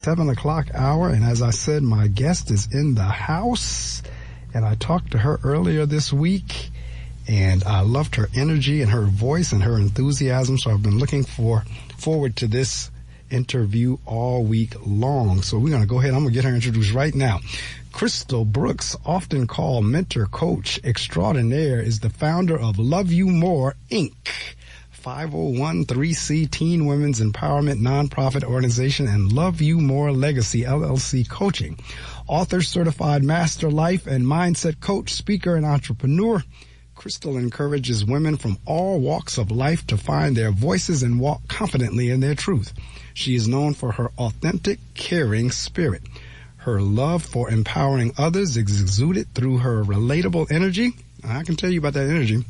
7 o'clock hour, and as I said, my guest is in the house, and I talked to her earlier this week, and I loved her energy and her voice and her enthusiasm, so I've been looking forward to this interview all week long. So we're going to go ahead. I'm going to get her introduced right now. Crystal Brooks, often called mentor coach extraordinaire, is the founder of Love You More, Inc., 501(c) teen women's empowerment nonprofit organization, and Love You More Legacy LLC coaching. Author, certified master life and mindset coach, speaker, and entrepreneur, Crystal encourages women from all walks of life to find their voices and walk confidently in their truth. She is known for her authentic, caring spirit. Her love for empowering others is exuded through her relatable energy. I can tell you about that energy.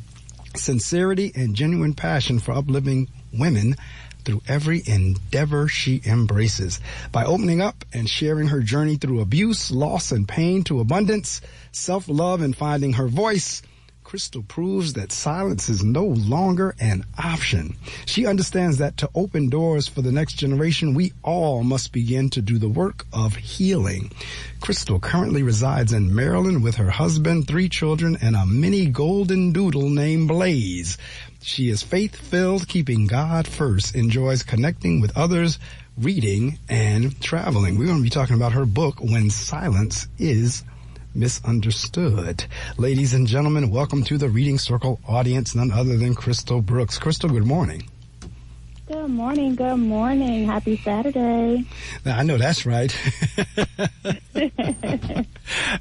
Sincerity and genuine passion for uplifting women through every endeavor she embraces. By opening up and sharing her journey through abuse, loss, and pain to abundance, self-love, and finding her voice, Crystal proves that silence is no longer an option. She understands that to open doors for the next generation, we all must begin to do the work of healing. Crystal currently resides in Maryland with her husband, 3 children, and a mini golden doodle named Blaze. She is faith-filled, keeping God first, enjoys connecting with others, reading, and traveling. We're going to be talking about her book, When Silence is Misunderstood. Ladies and gentlemen, welcome to the Reading Circle audience, none other than Crystal Brooks. Crystal, good morning. Good morning. Good morning. Happy Saturday. Now, I know that's right.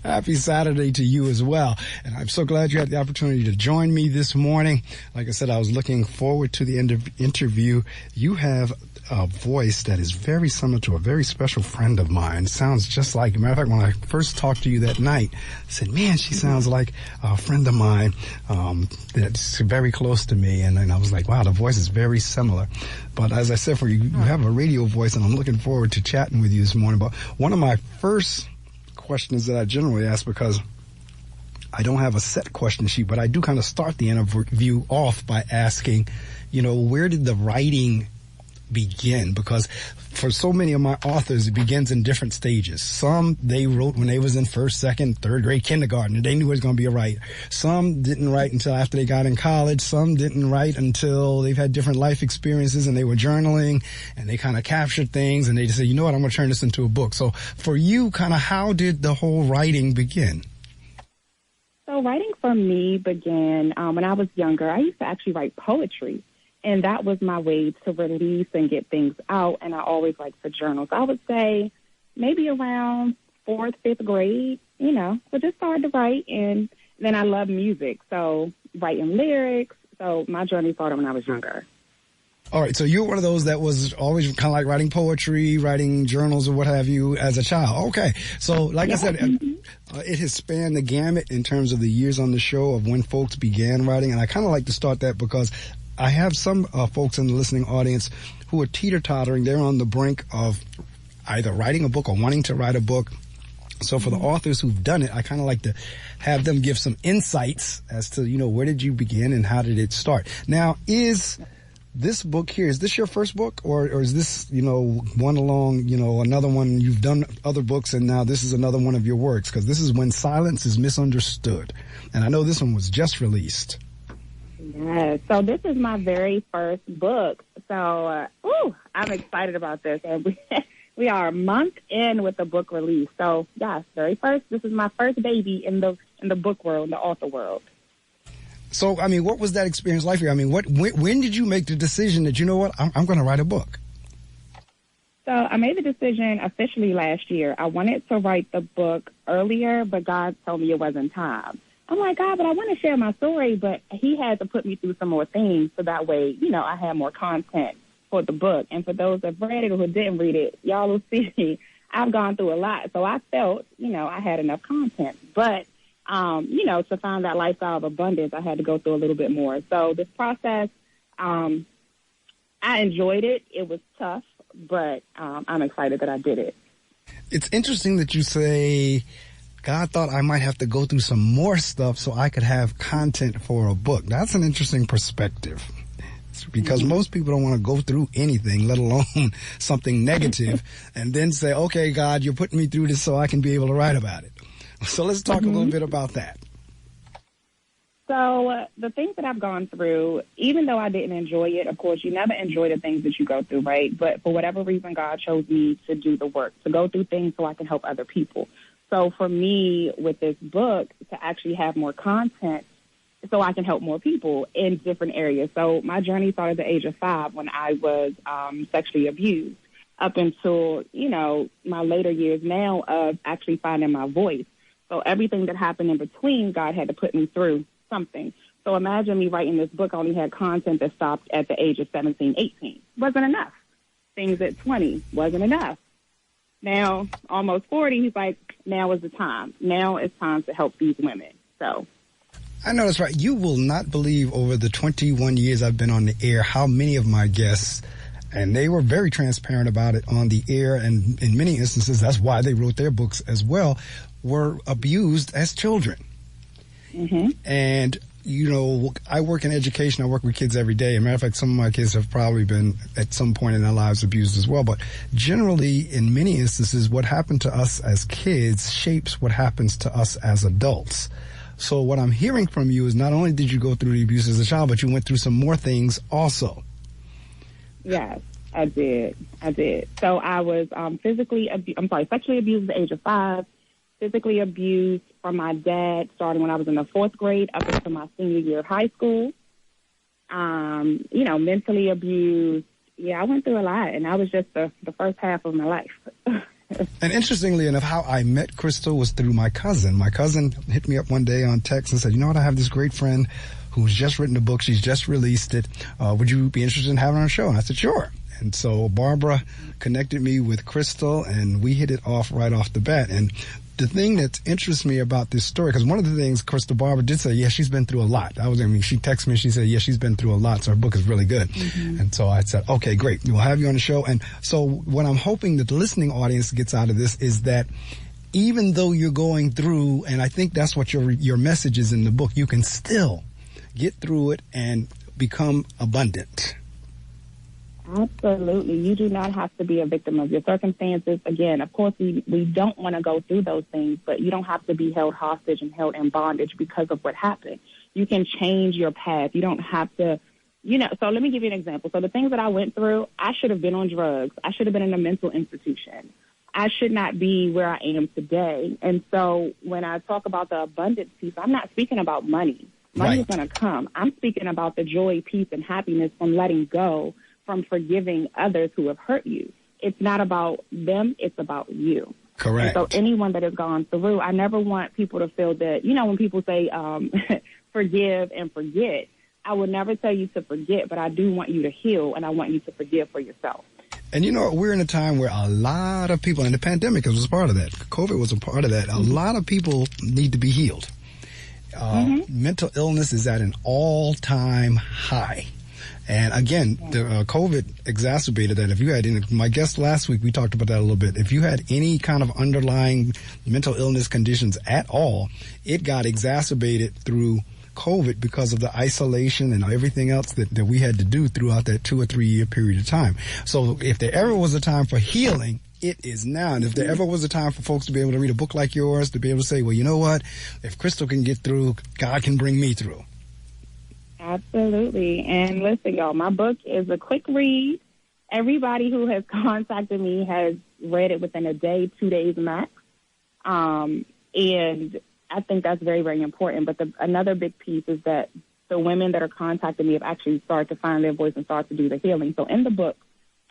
Happy Saturday to you as well. And I'm so glad you had the opportunity to join me this morning. Like I said, I was looking forward to the interview. You have a voice that is very similar to a very special friend of mine. It sounds just like, matter of fact, when I first talked to you that night, I said, man, she sounds like a friend of mine that's very close to me. And then I was like, wow, the voice is very similar. But as I said, for you, you have a radio voice, and I'm looking forward to chatting with you this morning. But one of my first questions that I generally ask, because I don't have a set question sheet, but I do kind of start the interview off by asking, where did the writing begin? Because for so many of my authors, it begins in different stages. Some they wrote when they was in first, second, third grade kindergarten, and they knew it was going to be a writer. Some didn't write until after they got in college. Some didn't write until they've had different life experiences and they were journaling and they kind of captured things and they just said, you know what, I'm going to turn this into a book. So for you, kind of how did the whole writing begin? So writing for me began when I was younger. I used to actually write poetry. And that was my way to release and get things out. And I always liked to journal. So I would say maybe around 4th, 5th grade, so just started to write. And then I love music, so writing lyrics. So my journey started when I was younger. All right. So you're one of those that was always kind of like writing poetry, writing journals or what have you as a child. Okay. So like I said, it has spanned the gamut in terms of the years on the show of when folks began writing. And I kind of like to start that because I have some folks in the listening audience who are teeter-tottering. They're on the brink of either writing a book or wanting to write a book. So for the authors who've done it, I kind of like to have them give some insights as to, where did you begin and how did it start? Now, is this book here, is this your first book or is this, one along, another one? You've done other books and now this is another one of your works, because this is When Silence is Misunderstood. And I know this one was just released. Yes. So this is my very first book. So, I'm excited about this. And we are a month in with the book release. So, yes, this is my first baby in the book world, in the author world. So, what was that experience like for you? When did you make the decision that, you know what, I'm going to write a book? So I made the decision officially last year. I wanted to write the book earlier, but God told me it wasn't time. I'm like, God, but I want to share my story, but he had to put me through some more things so that way, I had more content for the book. And for those that read it or who didn't read it, y'all will see I've gone through a lot. So I felt, I had enough content. But, to find that lifestyle of abundance, I had to go through a little bit more. So this process, I enjoyed it. It was tough, but I'm excited that I did it. It's interesting that you say God thought I might have to go through some more stuff so I could have content for a book. That's an interesting perspective. experience, because most people don't want to go through anything, let alone something negative, and then say, okay, God, you're putting me through this so I can be able to write about it. So let's talk a little bit about that. So the things that I've gone through, even though I didn't enjoy it, of course, you never enjoy the things that you go through, right? But for whatever reason, God chose me to do the work, to go through things so I can help other people. So for me, with this book, to actually have more content so I can help more people in different areas. So my journey started at the age of 5 when I was sexually abused, up until, my later years now of actually finding my voice. So everything that happened in between, God had to put me through something. So imagine me writing this book. I only had content that stopped at the age of 17, 18. Wasn't enough. Things at 20 wasn't enough. Now, almost 40, he's like, now is the time. Now it's time to help these women. So I know that's right. You will not believe, over the 21 years I've been on the air, how many of my guests, and they were very transparent about it on the air, and in many instances, that's why they wrote their books as well, were abused as children. Mm-hmm. And, I work in education. I work with kids every day. As a matter of fact, some of my kids have probably been at some point in their lives abused as well. But generally, in many instances, what happened to us as kids shapes what happens to us as adults. So what I'm hearing from you is not only did you go through the abuse as a child, but you went through some more things also. Yes, I did. So I was sexually abused at the age of 5. Physically abused from my dad starting when I was in the 4th grade up until my senior year of high school. Mentally abused. Yeah, I went through a lot, and that was just the first half of my life. And interestingly enough, how I met Crystal was through my cousin. My cousin hit me up one day on text and said, I have this great friend who's just written a book. She's just released it. Would you be interested in having her on the show? And I said, sure. And so Barbara connected me with Crystal, and we hit it off right off the bat. And the thing that interests me about this story, because one of the things Crystal Barbara did say, she's been through a lot. She texted me, she said, she's been through a lot, so her book is really good. Mm-hmm. And so I said, okay, great. We'll have you on the show. And so what I'm hoping that the listening audience gets out of this is that even though you're going through, and I think that's what your message is in the book, you can still get through it and become abundant. Absolutely. You do not have to be a victim of your circumstances. Again, of course, we don't want to go through those things, but you don't have to be held hostage and held in bondage because of what happened. You can change your path. You don't have to, so let me give you an example. So the things that I went through, I should have been on drugs. I should have been in a mental institution. I should not be where I am today. And so when I talk about the abundance piece, I'm not speaking about money. Money is going to come. I'm speaking about the joy, peace, and happiness from letting go, from forgiving others who have hurt you. It's not about them, it's about you. Correct. And so anyone that has gone through, I never want people to feel that, when people say forgive and forget, I would never tell you to forget, but I do want you to heal, and I want you to forgive for yourself. And we're in a time where a lot of people, and the pandemic was part of that, COVID was a part of that, a lot of people need to be healed. Mental illness is at an all-time high. And again, the COVID exacerbated that. If you had, my guest last week, we talked about that a little bit. If you had any kind of underlying mental illness conditions at all, it got exacerbated through COVID because of the isolation and everything else that we had to do throughout that 2 or 3 year period of time. So if there ever was a time for healing, it is now. And if there ever was a time for folks to be able to read a book like yours, to be able to say, well, you know what? If Crystal can get through, God can bring me through. Absolutely. And listen, y'all, my book is a quick read. Everybody who has contacted me has read it within a day, 2 days max. And I think that's very, very important. But another big piece is that the women that are contacting me have actually started to find their voice and start to do the healing. So in the book,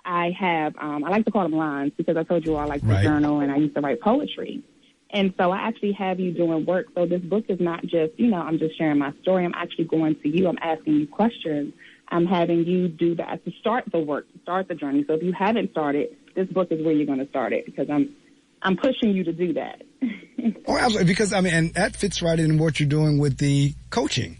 I have, I like to call them lines because I told you all I like to journal and I used to write poetry. And so I actually have you doing work. So this book is not just, I'm just sharing my story. I'm actually going to you. I'm asking you questions. I'm having you do that to start the work, to start the journey. So if you haven't started, this book is where you're going to start it because I'm pushing you to do that. Oh, absolutely. Because, and that fits right in what you're doing with the coaching.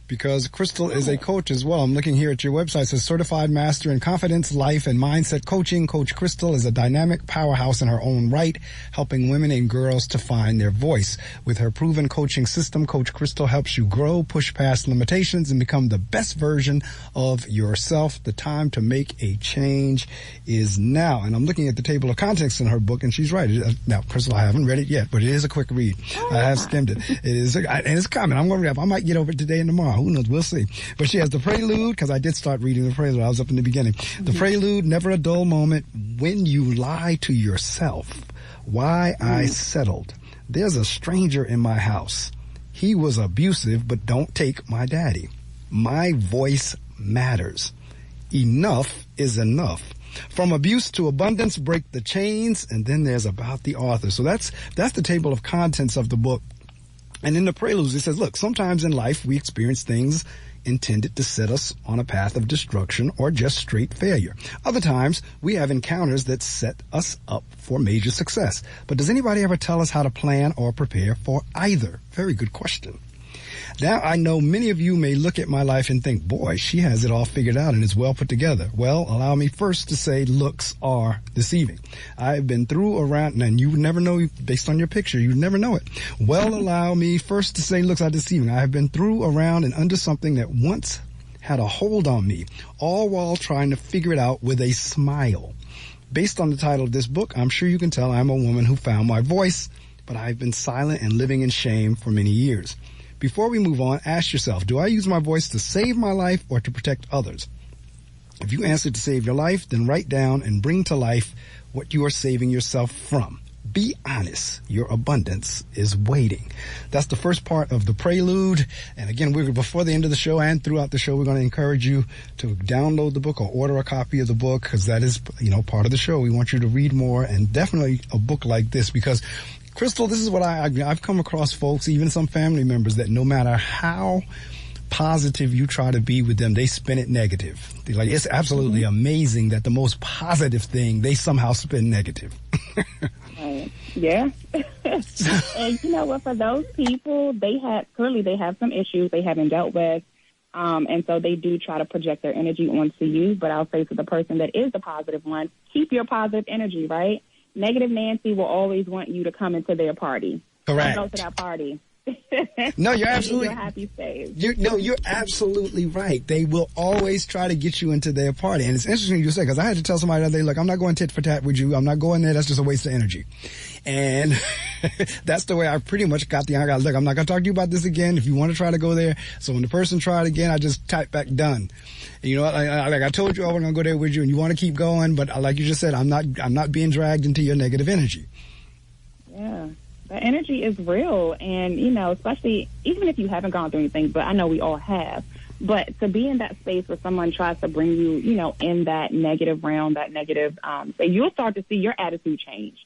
because Crystal is a coach as well. I'm looking here at your website. It says Certified Master in Confidence, Life, and Mindset Coaching. Coach Crystal is a dynamic powerhouse in her own right, helping women and girls to find their voice. With her proven coaching system, Coach Crystal helps you grow, push past limitations, and become the best version of yourself. The time to make a change is now. And I'm looking at the table of contents in her book, and she's right. Now, Crystal, I haven't read it yet, but it is a quick read. I have skimmed it. It is, and it's coming. I'm going to read it. I might get over it today and tomorrow. Who knows? We'll see. But she has the prelude, because I did start reading the prelude. I was up in the beginning. The prelude, never a dull moment. When you lie to yourself. Why I settled. There's a stranger in my house. He was abusive, but don't take my daddy. My voice matters. Enough is enough. From abuse to abundance, break the chains. And then there's about the author. So that's the table of contents of the book. And in the preludes, it says, look, sometimes in life we experience things intended to set us on a path of destruction or just straight failure. Other times we have encounters that set us up for major success. But does anybody ever tell us how to plan or prepare for either? Very good question. Now, I know many of you may look at my life and think, boy, she has it all figured out and is well put together. Well, allow me first to say looks are deceiving. I've been through around, and you would never know based on your picture. You would never know it. Well, allow me first to say looks are deceiving. I have been through, around, and under something that once had a hold on me, all while trying to figure it out with a smile. Based on the title of this book, I'm sure you can tell I'm a woman who found my voice, but I've been silent and living in shame for many years. Before we move on, ask yourself, do I use my voice to save my life or to protect others? If you answer to save your life, then write down and bring to life what you are saving yourself from. Be honest. Your abundance is waiting. That's the first part of the prelude. And again, before the end of the show and throughout the show, we're going to encourage you to download the book or order a copy of the book, because that is, part of the show. We want you to read more, and definitely a book like this, because Crystal, this is what I've come across folks, even some family members, that no matter how positive you try to be with them, they spin it negative. They're like, it's absolutely amazing that the most positive thing they somehow spin negative. Yeah. And you know what, for those people, they have some issues they haven't dealt with. And so they do try to project their energy onto you. But I'll say to the person that is the positive one, keep your positive energy, right? Negative Nancy will always want you to come into their party. Correct. Go to that party. No, you're absolutely happy stage. You're absolutely right. They will always try to get you into their party. And it's interesting you say, because I had to tell somebody the other day, look, I'm not going tit for tat with you. I'm not going there. That's just a waste of energy. And that's the way I pretty much got look, I'm not going to talk to you about this again if you want to try to go there. So when the person tried again, I just type back done. And you know what? I told you I wasn't going to go there with you, and you want to keep going, but like you just said, I'm not being dragged into your negative energy. Yeah. The energy is real, and, especially even if you haven't gone through anything, but I know we all have. But to be in that space where someone tries to bring you, in that negative realm, that negative, so you'll start to see your attitude change.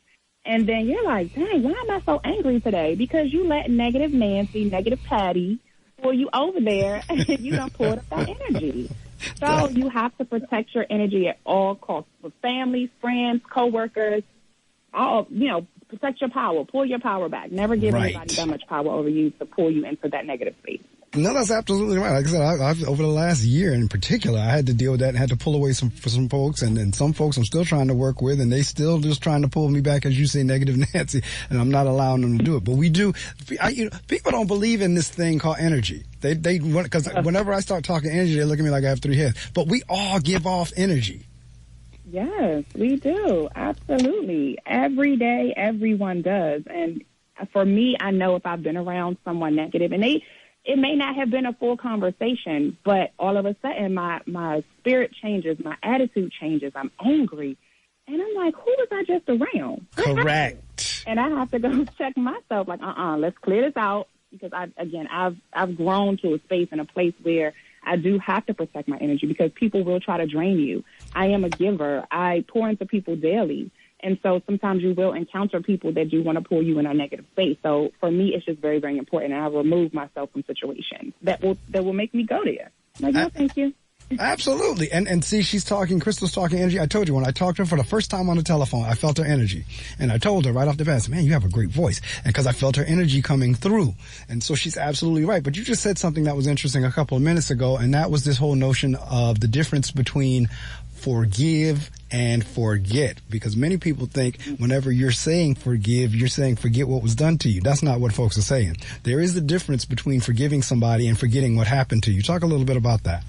And then you're like, dang, why am I so angry today? Because you let negative Nancy, negative Patty pull you over there, and you don't pull up that energy. So you have to protect your energy at all costs with family, friends, coworkers, all, protect your power, pull your power back. Never give anybody that much power over you to pull you into that negative space. No, that's absolutely right. Like I said, I've over the last year in particular, I had to deal with that and had to pull away for some folks, and some folks I'm still trying to work with, and they still just trying to pull me back, as you say, negative Nancy, and I'm not allowing them to do it. But we do. People don't believe in this thing called energy. They because whenever I start talking energy, they look at me like I have 3 heads. But we all give off energy. Yes, we do. Absolutely. Every day, everyone does. And for me, I know if I've been around someone negative, and it may not have been a full conversation, but all of a sudden my spirit changes, my attitude changes, I'm angry. And I'm like, who was I just around? Correct. And I have to go check myself, like, let's clear this out. Because I've grown to a space and a place where I do have to protect my energy, because people will try to drain you. I am a giver. I pour into people daily. And so sometimes you will encounter people that do want to pull you in a negative space. So for me, it's just very, very important. And I remove myself from situations that will make me go there. Like, no, thank you. Absolutely. And see, Crystal's talking energy. I told you, when I talked to her for the first time on the telephone, I felt her energy. And I told her right off the bat, man, you have a great voice. And because I felt her energy coming through. And so she's absolutely right. But you just said something that was interesting a couple of minutes ago, and that was this whole notion of the difference between forgive and forget. Because many people think whenever you're saying forgive, you're saying forget what was done to you. That's not what folks are saying. There is a difference between forgiving somebody and forgetting what happened to you. Talk a little bit about that.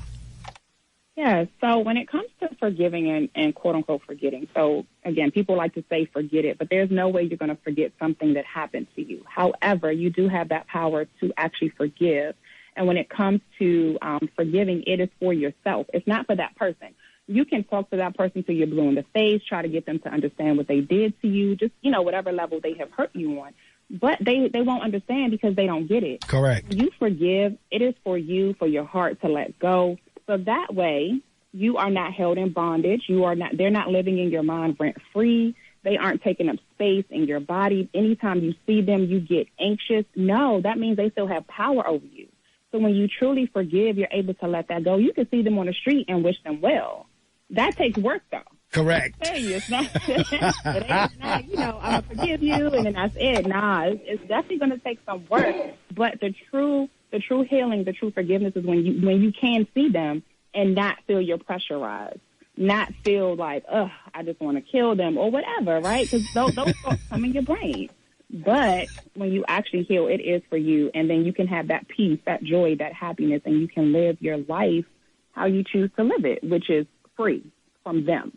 Yeah, so when it comes to forgiving and quote-unquote forgetting, so again, people like to say forget it, but there's no way you're going to forget something that happened to you. However, you do have that power to actually forgive. And when it comes to forgiving, it is for yourself. It's not for that person. You can talk to that person till you're blue in the face, try to get them to understand what they did to you, just, whatever level they have hurt you on. But they won't understand because they don't get it. Correct. You forgive. It is for you, for your heart to let go. So that way, you are not held in bondage. They're not living in your mind rent-free. They aren't taking up space in your body. Anytime you see them, you get anxious. No, that means they still have power over you. So when you truly forgive, you're able to let that go. You can see them on the street and wish them well. That takes work, though. Correct. I tell you, it's not, it ain't not, I'm going to forgive you, and then that's it. Nah, it's definitely going to take some work. But the true healing, the true forgiveness is when you can see them and not feel you're pressurized, not feel like, I just want to kill them or whatever, right? Because those thoughts come in your brain. But when you actually heal, it is for you, and then you can have that peace, that joy, that happiness, and you can live your life how you choose to live it, which is free from them.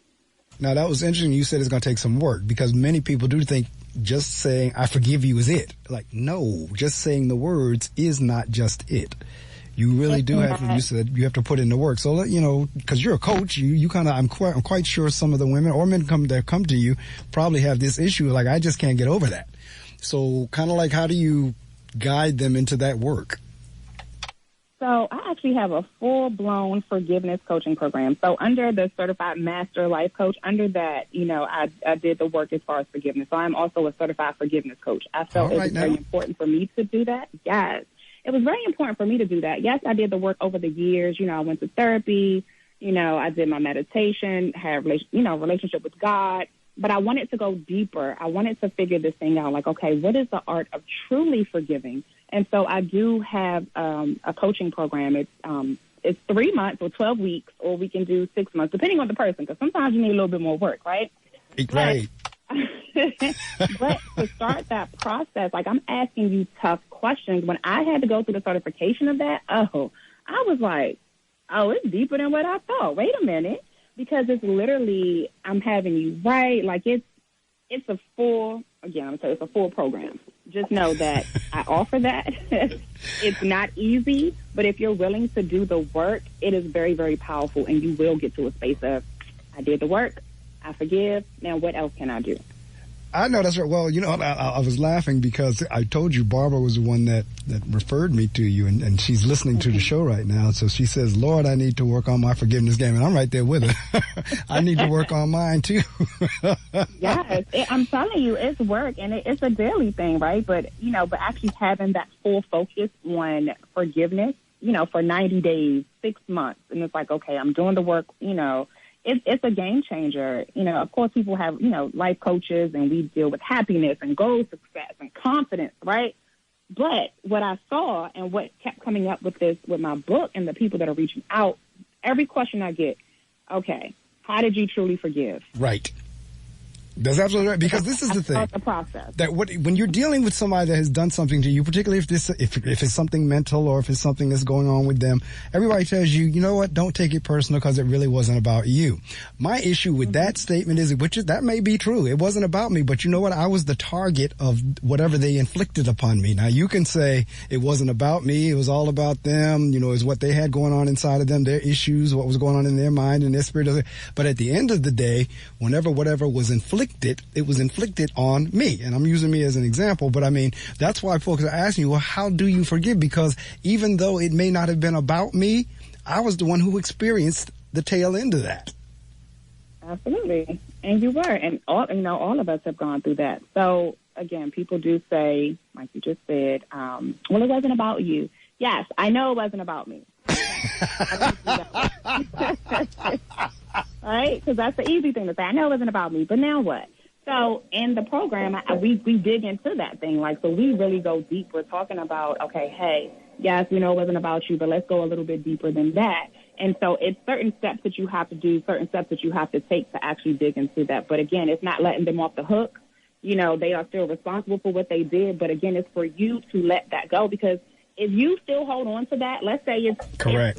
Now, that was interesting. You said it's going to take some work, because many people do think just saying, I forgive you is it. Like, no, just saying the words is not just it. You really do have to, you said you have to put in the work. So, because you're a coach, you kind of, I'm quite sure some of the women or men that come to you probably have this issue. Like, I just can't get over that. So kind of like, how do you guide them into that work? So I actually have a full-blown forgiveness coaching program. So under the Certified Master Life Coach, under that, I did the work as far as forgiveness. So I'm also a certified forgiveness coach. I felt it was very important for me to do that. Yes, it was very important for me to do that. Yes, I did the work over the years. I went to therapy. I did my meditation, had relationship with God. But I wanted to go deeper. I wanted to figure this thing out. Like, okay, what is the art of truly forgiving? And so I do have a coaching program. It's 3 months or 12 weeks, or we can do 6 months, depending on the person, because sometimes you need a little bit more work, right? Right. But to start that process, like, I'm asking you tough questions. When I had to go through the certification of that, I was like, it's deeper than what I thought. Wait a minute. Because it's literally, I'm having you right. Like, it's a full, again, I'm going to tell you, it's a full program. Just know that I offer that. It's not easy, but if you're willing to do the work, it is very, very powerful, and you will get to a space of, I did the work, I forgive, now what else can I do? I know that's right. Well, I was laughing because I told you Barbara was the one that referred me to you, and she's listening to the show right now. So she says, Lord, I need to work on my forgiveness game. And I'm right there with her. I need to work on mine, too. Yes, I'm telling you, it's work, and it's a daily thing, right? But actually having that full focus on forgiveness, for 90 days, 6 months, and it's like, okay, I'm doing the work, It's a game changer. Of course, people have, life coaches, and we deal with happiness and goal success and confidence, right? But what I saw and what kept coming up with my book and the people that are reaching out, every question I get, okay, how did you truly forgive? Right. That's absolutely right, because this is the thing. The process. That when you're dealing with somebody that has done something to you, particularly if it's something mental or if it's something that's going on with them, everybody tells you, you know what, don't take it personal because it really wasn't about you. My issue with that statement is, that may be true. It wasn't about me, but you know what? I was the target of whatever they inflicted upon me. Now, you can say it wasn't about me. It was all about them. It's what they had going on inside of them, their issues, what was going on in their mind and their spirit. But at the end of the day, whenever whatever was inflicted, it was inflicted on me. And I'm using me as an example, but I mean, that's why folks are asking you, well, how do you forgive? Because even though it may not have been about me, I was the one who experienced the tail end of that. Absolutely. And you were. And all of us have gone through that. So again, people do say, like you just said, well, it wasn't about you. Yes, I know it wasn't about me. Right? Because that's the easy thing to say. I know it wasn't about me, but now what? So in the program, we dig into that thing. Like, so we really go deep. We're talking about, okay, hey, yes, we know it wasn't about you, but let's go a little bit deeper than that. And so it's certain steps that you have to do, certain steps that you have to take to actually dig into that. But again, it's not letting them off the hook. You know, they are still responsible for what they did. But again, it's for you to let that go, because if you still hold on to that, let's say it's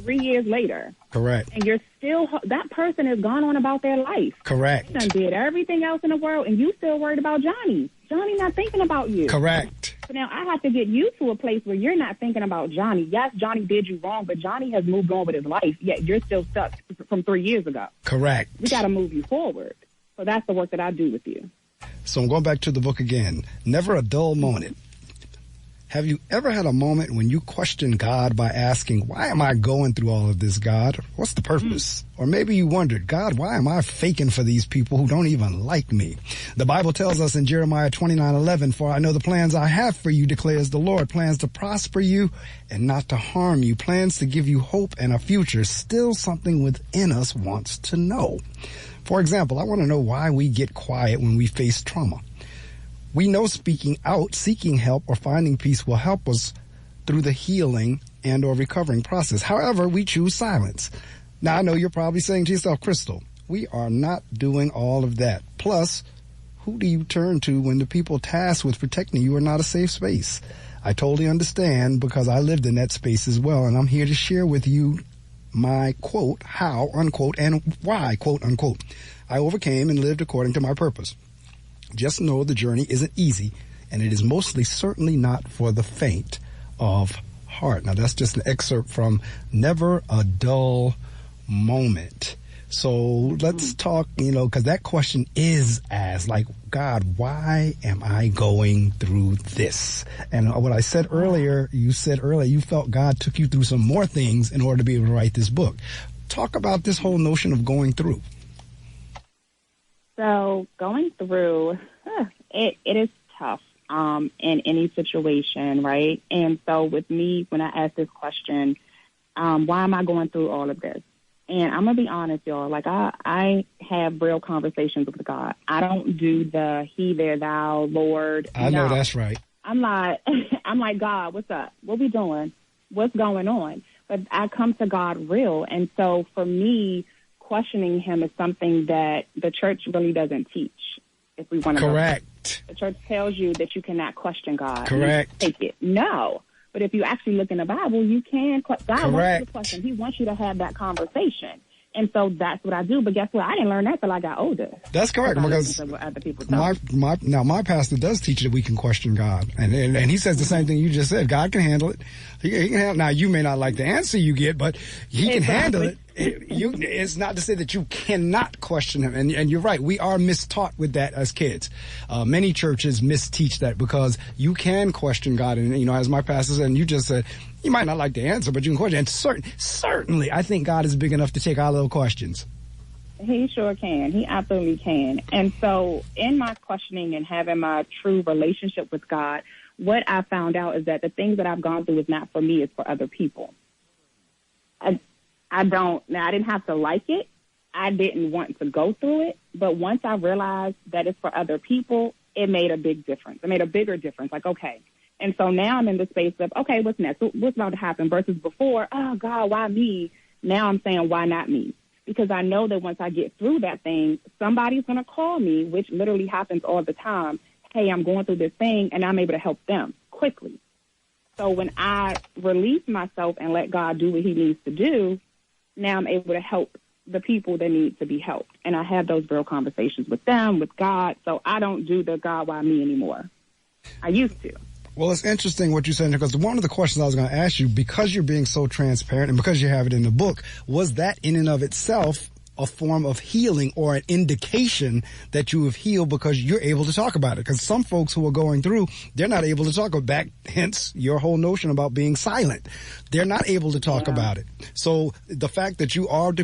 3 years later. Correct. And you're still, that person has gone on about their life. Correct. They done did everything else in the world, and you still worried about Johnny. Johnny not thinking about you. Correct. So now I have to get you to a place where you're not thinking about Johnny. Yes, Johnny did you wrong, but Johnny has moved on with his life, yet you're still stuck from 3 years ago. Correct. We got to move you forward. So that's the work that I do with you. So I'm going back to the book again. Never a dull moment. Have you ever had a moment when you questioned God by asking, why am I going through all of this, God? What's the purpose? Or maybe you wondered, God, why am I faking for these people who don't even like me? The Bible tells us in Jeremiah 29:11, for I know the plans I have for you, declares the Lord, plans to prosper you and not to harm you, plans to give you hope and a future. Still something within us wants to know. For example, I want to know why we get quiet when we face trauma. We know speaking out, seeking help, or finding peace will help us through the healing and or recovering process. However, we choose silence. Now, I know you're probably saying to yourself, Crystal, we are not doing all of that. Plus, who do you turn to when the people tasked with protecting you are not a safe space? I totally understand, because I lived in that space as well, and I'm here to share with you my, quote, how, unquote, and why, quote, unquote, I overcame and lived according to my purpose. Just know the journey isn't easy, and it is mostly certainly not for the faint of heart. Now, that's just an excerpt from Never a Dull Moment. So let's talk, because that question is asked, like, God, why am I going through this? And what I said earlier, you felt God took you through some more things in order to be able to write this book. Talk about this whole notion of going through. So going through, it is tough in any situation, right? And so with me, when I ask this question, why am I going through all of this? And I'm going to be honest, y'all, like I have real conversations with God. I don't do the he, there, thou, Lord. I know that's right. I'm like, God, what's up? What we doing? What's going on? But I come to God real. And so for me, questioning him is something that the church really doesn't teach. If we want to Correct. The church tells you that you cannot question God. Correct. Take it. No. But if you actually look in the Bible, you can. God wants you to question. He wants you to have that conversation. And so that's what I do. But guess what? I didn't learn that till I got older. That's correct, because other people my pastor does teach that we can question God, and he says the same thing you just said. God can handle it. He can handle. Now, you may not like the answer you get, but he can handle it. It's not to say that you cannot question him. And you're right. We are mistaught with that as kids. Many churches misteach that, because you can question God. And, as my pastor said, and you just said, you might not like the answer, but you can question. And certainly, I think God is big enough to take our little questions. He sure can. He absolutely can. And so in my questioning and having my true relationship with God, what I found out is that the things that I've gone through is not for me, it's for other people. I didn't have to like it. I didn't want to go through it. But once I realized that it's for other people, it made a big difference. It made a bigger difference. Like, okay. And so now I'm in the space of, okay, what's next? What's about to happen? Versus before, oh, God, why me? Now I'm saying, why not me? Because I know that once I get through that thing, somebody's going to call me, which literally happens all the time. Hey, I'm going through this thing, and I'm able to help them quickly. So when I release myself and let God do what he needs to do, now I'm able to help the people that need to be helped. And I have those real conversations with them, with God. So I don't do the God, why me anymore. I used to. Well, it's interesting what you said, because one of the questions I was going to ask you, because you're being so transparent and because you have it in the book, was that in and of itself a form of healing or an indication that you have healed because you're able to talk about it? Because some folks who are going through, they're not able to talk about it, hence your whole notion about being silent. They're not able to talk about it. So the fact that you are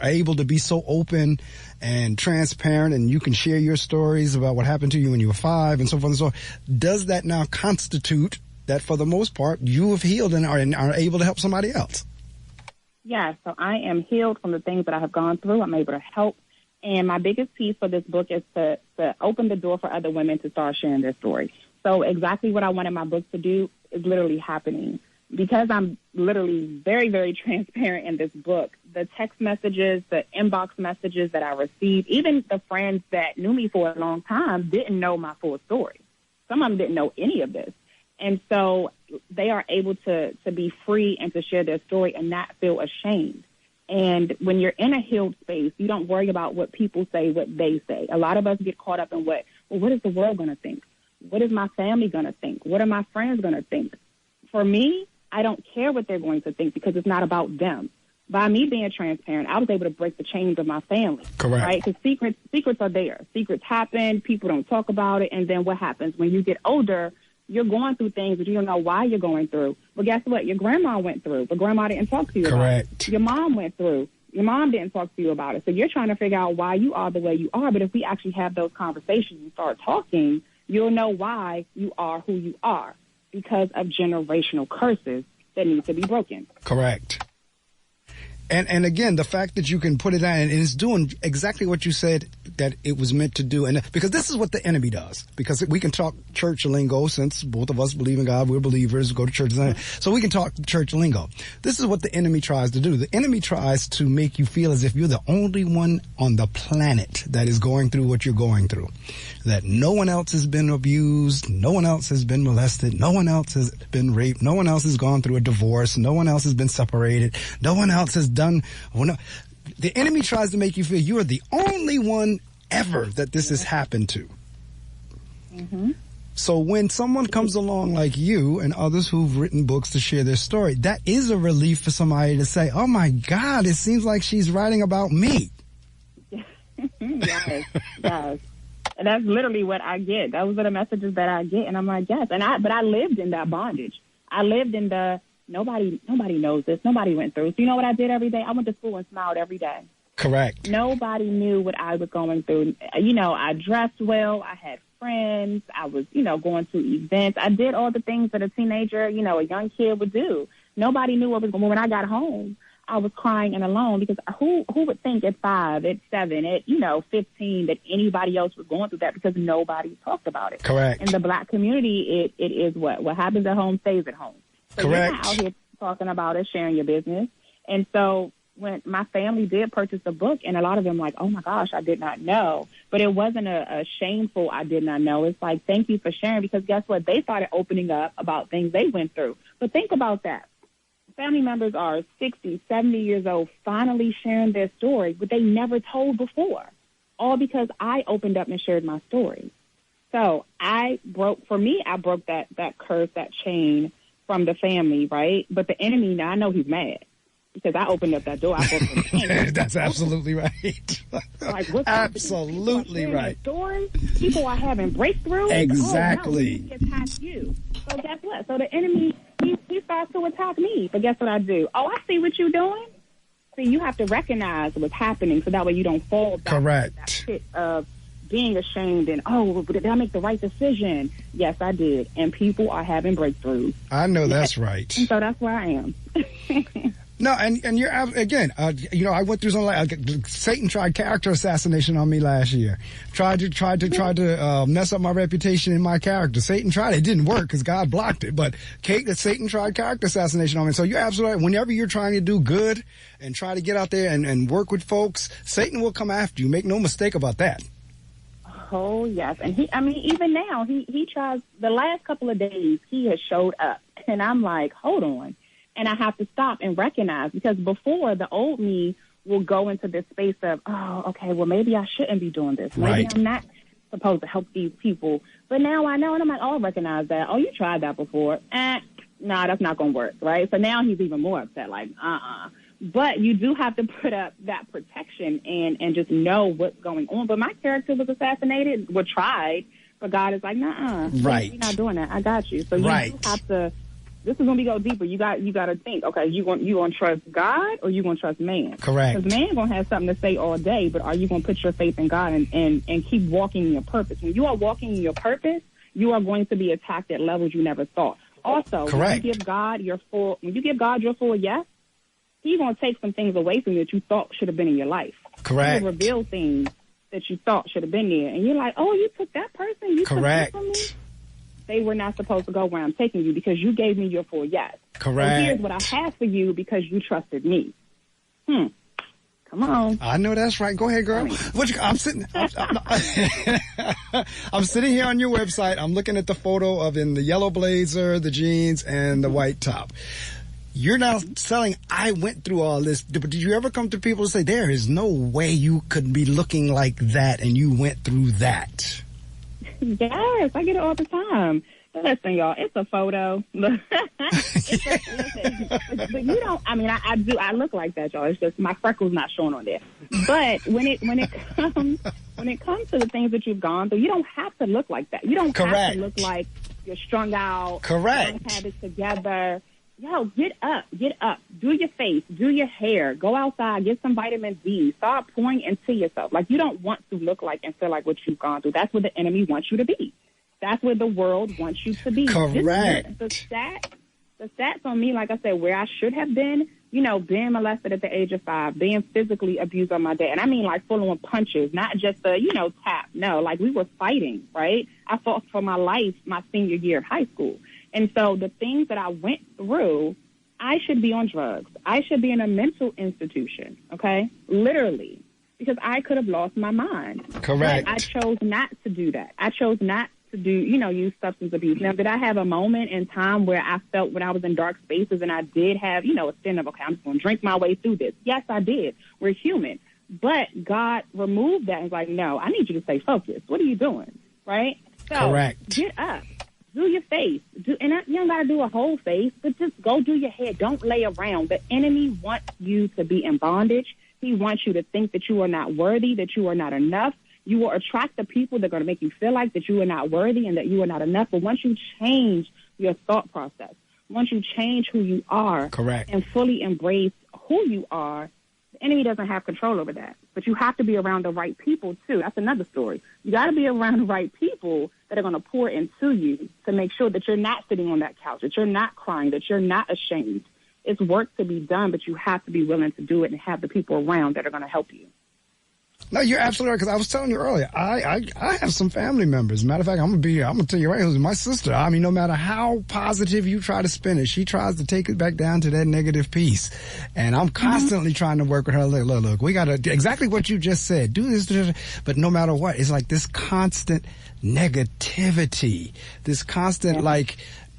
able to be so open and transparent, and you can share your stories about what happened to you when you were 5 and so forth and so on, does that now constitute that for the most part you have healed and are able to help somebody else? Yeah, so I am healed from the things that I have gone through. I'm able to help. And my biggest piece for this book is to open the door for other women to start sharing their story. So exactly what I wanted my book to do is literally happening. Because I'm literally very, very transparent in this book, the text messages, the inbox messages that I received, even the friends that knew me for a long time didn't know my full story. Some of them didn't know any of this. And so they are able to be free and to share their story and not feel ashamed. And when you're in a healed space, you don't worry about what people say, what they say. A lot of us get caught up in what is the world going to think? What is my family going to think? What are my friends going to think? For me, I don't care what they're going to think because it's not about them. By me being transparent, I was able to break the chains of my family. Correct. Right? Because secrets are there. Secrets happen. People don't talk about it. And then what happens? When you get older, you're going through things that you don't know why you're going through. But guess what? Your grandma went through, but grandma didn't talk to you about it. Your mom went through. Your mom didn't talk to you about it. So you're trying to figure out why you are the way you are. But if we actually have those conversations and start talking, you'll know why you are who you are because of generational curses that need to be broken. Correct. And again, the fact that you can put it on and it's doing exactly what you said that it was meant to do. And because this is what the enemy does, because we can talk church lingo since both of us believe in God, we're believers, go to church. So we can talk church lingo. This is what the enemy tries to do. The enemy tries to make you feel as if you're the only one on the planet that is going through what you're going through, that no one else has been abused. No one else has been molested. No one else has been raped. No one else has gone through a divorce. No one else has been separated. No one else has done. Well, no, the enemy tries to make you feel you are the only one ever that this has happened to. Mm-hmm. So when someone comes along like you and others who've written books to share their story, that is a relief for somebody to say, oh my God, it seems like she's writing about me. Yes. And that's literally what I get. Those are the messages that I get. And I'm like, yes. But I lived in that bondage. I lived in the nobody knows this. Nobody went through. So you know what I did every day? I went to school and smiled every day. Correct. Nobody knew what I was going through. You know, I dressed well. I had friends. I was, going to events. I did all the things that a teenager, a young kid would do. Nobody knew what was going on. When I got home, I was crying and alone because who would think at 5, at 7, at, 15 that anybody else was going through that because nobody talked about it. Correct. In the Black community, it is what happens at home stays at home. So correct. You're not out here talking about it, sharing your business. And so when my family did purchase the book, and a lot of them like, oh my gosh, I did not know. But it wasn't a shameful I did not know. It's like, thank you for sharing, because guess what? They started opening up about things they went through. But think about that. Family members are 60, 70 years old, finally sharing their story, but they never told before, all because I opened up and shared my story. So I broke that curse, that chain from the family, right? But the enemy, now I know he's mad because I opened up that door. I broke the chain. That's absolutely right. Like, what's absolutely right. Story? People are having breakthroughs. Exactly. Oh, no, he attacked you. So guess what? So the enemy, he starts to attack me. But guess what I do? Oh, I see what you're doing. See, you have to recognize what's happening so that way you don't fall back correct. Into that pit of being ashamed and, oh, did I make the right decision? Yes, I did. And people are having breakthroughs. I know that's right. And so that's where I am. No, and you're again. I went through something Satan tried character assassination on me last year. Tried to mess up my reputation in my character. Satan tried. It didn't work because God blocked it. But Satan tried character assassination on me. So you're absolutely right. Whenever you're trying to do good and try to get out there and work with folks, Satan will come after you. Make no mistake about that. Oh yes, and even now he tries. The last couple of days he has showed up, and I'm like, hold on. And I have to stop and recognize, because before, the old me will go into this space of, oh, okay, well, maybe I shouldn't be doing this. Maybe right. I'm not supposed to help these people. But now I know, and I'm like, oh, I recognize that. Oh, you tried that before. Nah, that's not going to work, right? So now he's even more upset, like, But you do have to put up that protection and just know what's going on. But my character was assassinated, tried, but God is like, nah, right. You're not doing that. I got you. So you do have to. This is going to go deeper. You got to think, okay, you going to trust God or you going to trust man? Correct. Because man going to have something to say all day, but are you going to put your faith in God and keep walking in your purpose? When you are walking in your purpose, you are going to be attacked at levels you never thought. Also, correct. When you give God your full yes, He's going to take some things away from you that you thought should have been in your life. Correct. He'll reveal things that you thought should have been there. And you're like, oh, you took that person? You Correct. took that from me? They were not supposed to go where I'm taking you because you gave me your full yes. Correct. And here's what I have for you because you trusted me. Come on. I know that's right. Go ahead, girl. I'm sitting here on your website. I'm looking at the photo of in the yellow blazer, the jeans, and the white top. You're now selling, I went through all this, but did you ever come to people and say, there is no way you could be looking like that and you went through that? Yes, I get it all the time. Listen, y'all, it's a photo. But you don't, I mean, I do, I look like that, y'all. It's just my freckles not showing on there. But when it comes to the things that you've gone through, you don't have to look like that. You don't have to look like you're strung out. Correct. You don't have it together. Yo, get up. Do your face, do your hair, go outside, get some vitamin D, start pouring into yourself. Like, you don't want to look like and feel like what you've gone through. That's where the enemy wants you to be. That's where the world wants you to be. Correct. The stats on me, like I said, where I should have been, you know, being molested at the age of 5, being physically abused on my dad. And I mean, like, full on punches, not just a, you know, tap. No, like, we were fighting, right? I fought for my life my senior year of high school. And so the things that I went through, I should be on drugs. I should be in a mental institution, okay? Literally, because I could have lost my mind. Correct. But I chose not to do that. I chose not to do, you know, use substance abuse. Now, did I have a moment in time where I felt when I was in dark spaces and I did have, you know, a sin of, okay, I'm just going to drink my way through this? Yes, I did. We're human. But God removed that and was like, no, I need you to stay focused. What are you doing? Right? So correct. Get up. Do your face. You don't got to do a whole face, but just go do your hair. Don't lay around. The enemy wants you to be in bondage. He wants you to think that you are not worthy, that you are not enough. You will attract the people that are going to make you feel like that you are not worthy and that you are not enough. But once you change your thought process, once you change who you are, correct, and fully embrace who you are, the enemy doesn't have control over that. But you have to be around the right people, too. That's another story. You got to be around the right people that are going to pour into you to make sure that you're not sitting on that couch, that you're not crying, that you're not ashamed. It's work to be done, but you have to be willing to do it and have the people around that are going to help you. No, you're absolutely right, because I was telling you earlier, I have some family members. Matter of fact, I'm gonna tell you right, it was my sister. I mean, no matter how positive you try to spin it, she tries to take it back down to that negative piece. And I'm constantly trying to work with her. Look, we gotta do exactly what you just said. Do this, but no matter what, it's like this constant negativity, this constant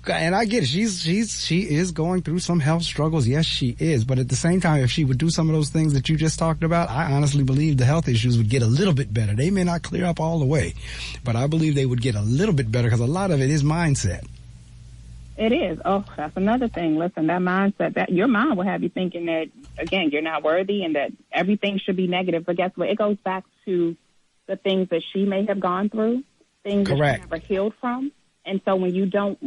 and I get it. She is going through some health struggles. Yes, she is. But at the same time, if she would do some of those things that you just talked about, I honestly believe the health issues would get a little bit better. They may not clear up all the way, but I believe they would get a little bit better because a lot of it is mindset. It is. Oh, that's another thing. Listen, that mindset, that your mind will have you thinking that, again, you're not worthy and that everything should be negative. But guess what? It goes back to the things that she may have gone through, things correct, that she never healed from. And so when you don't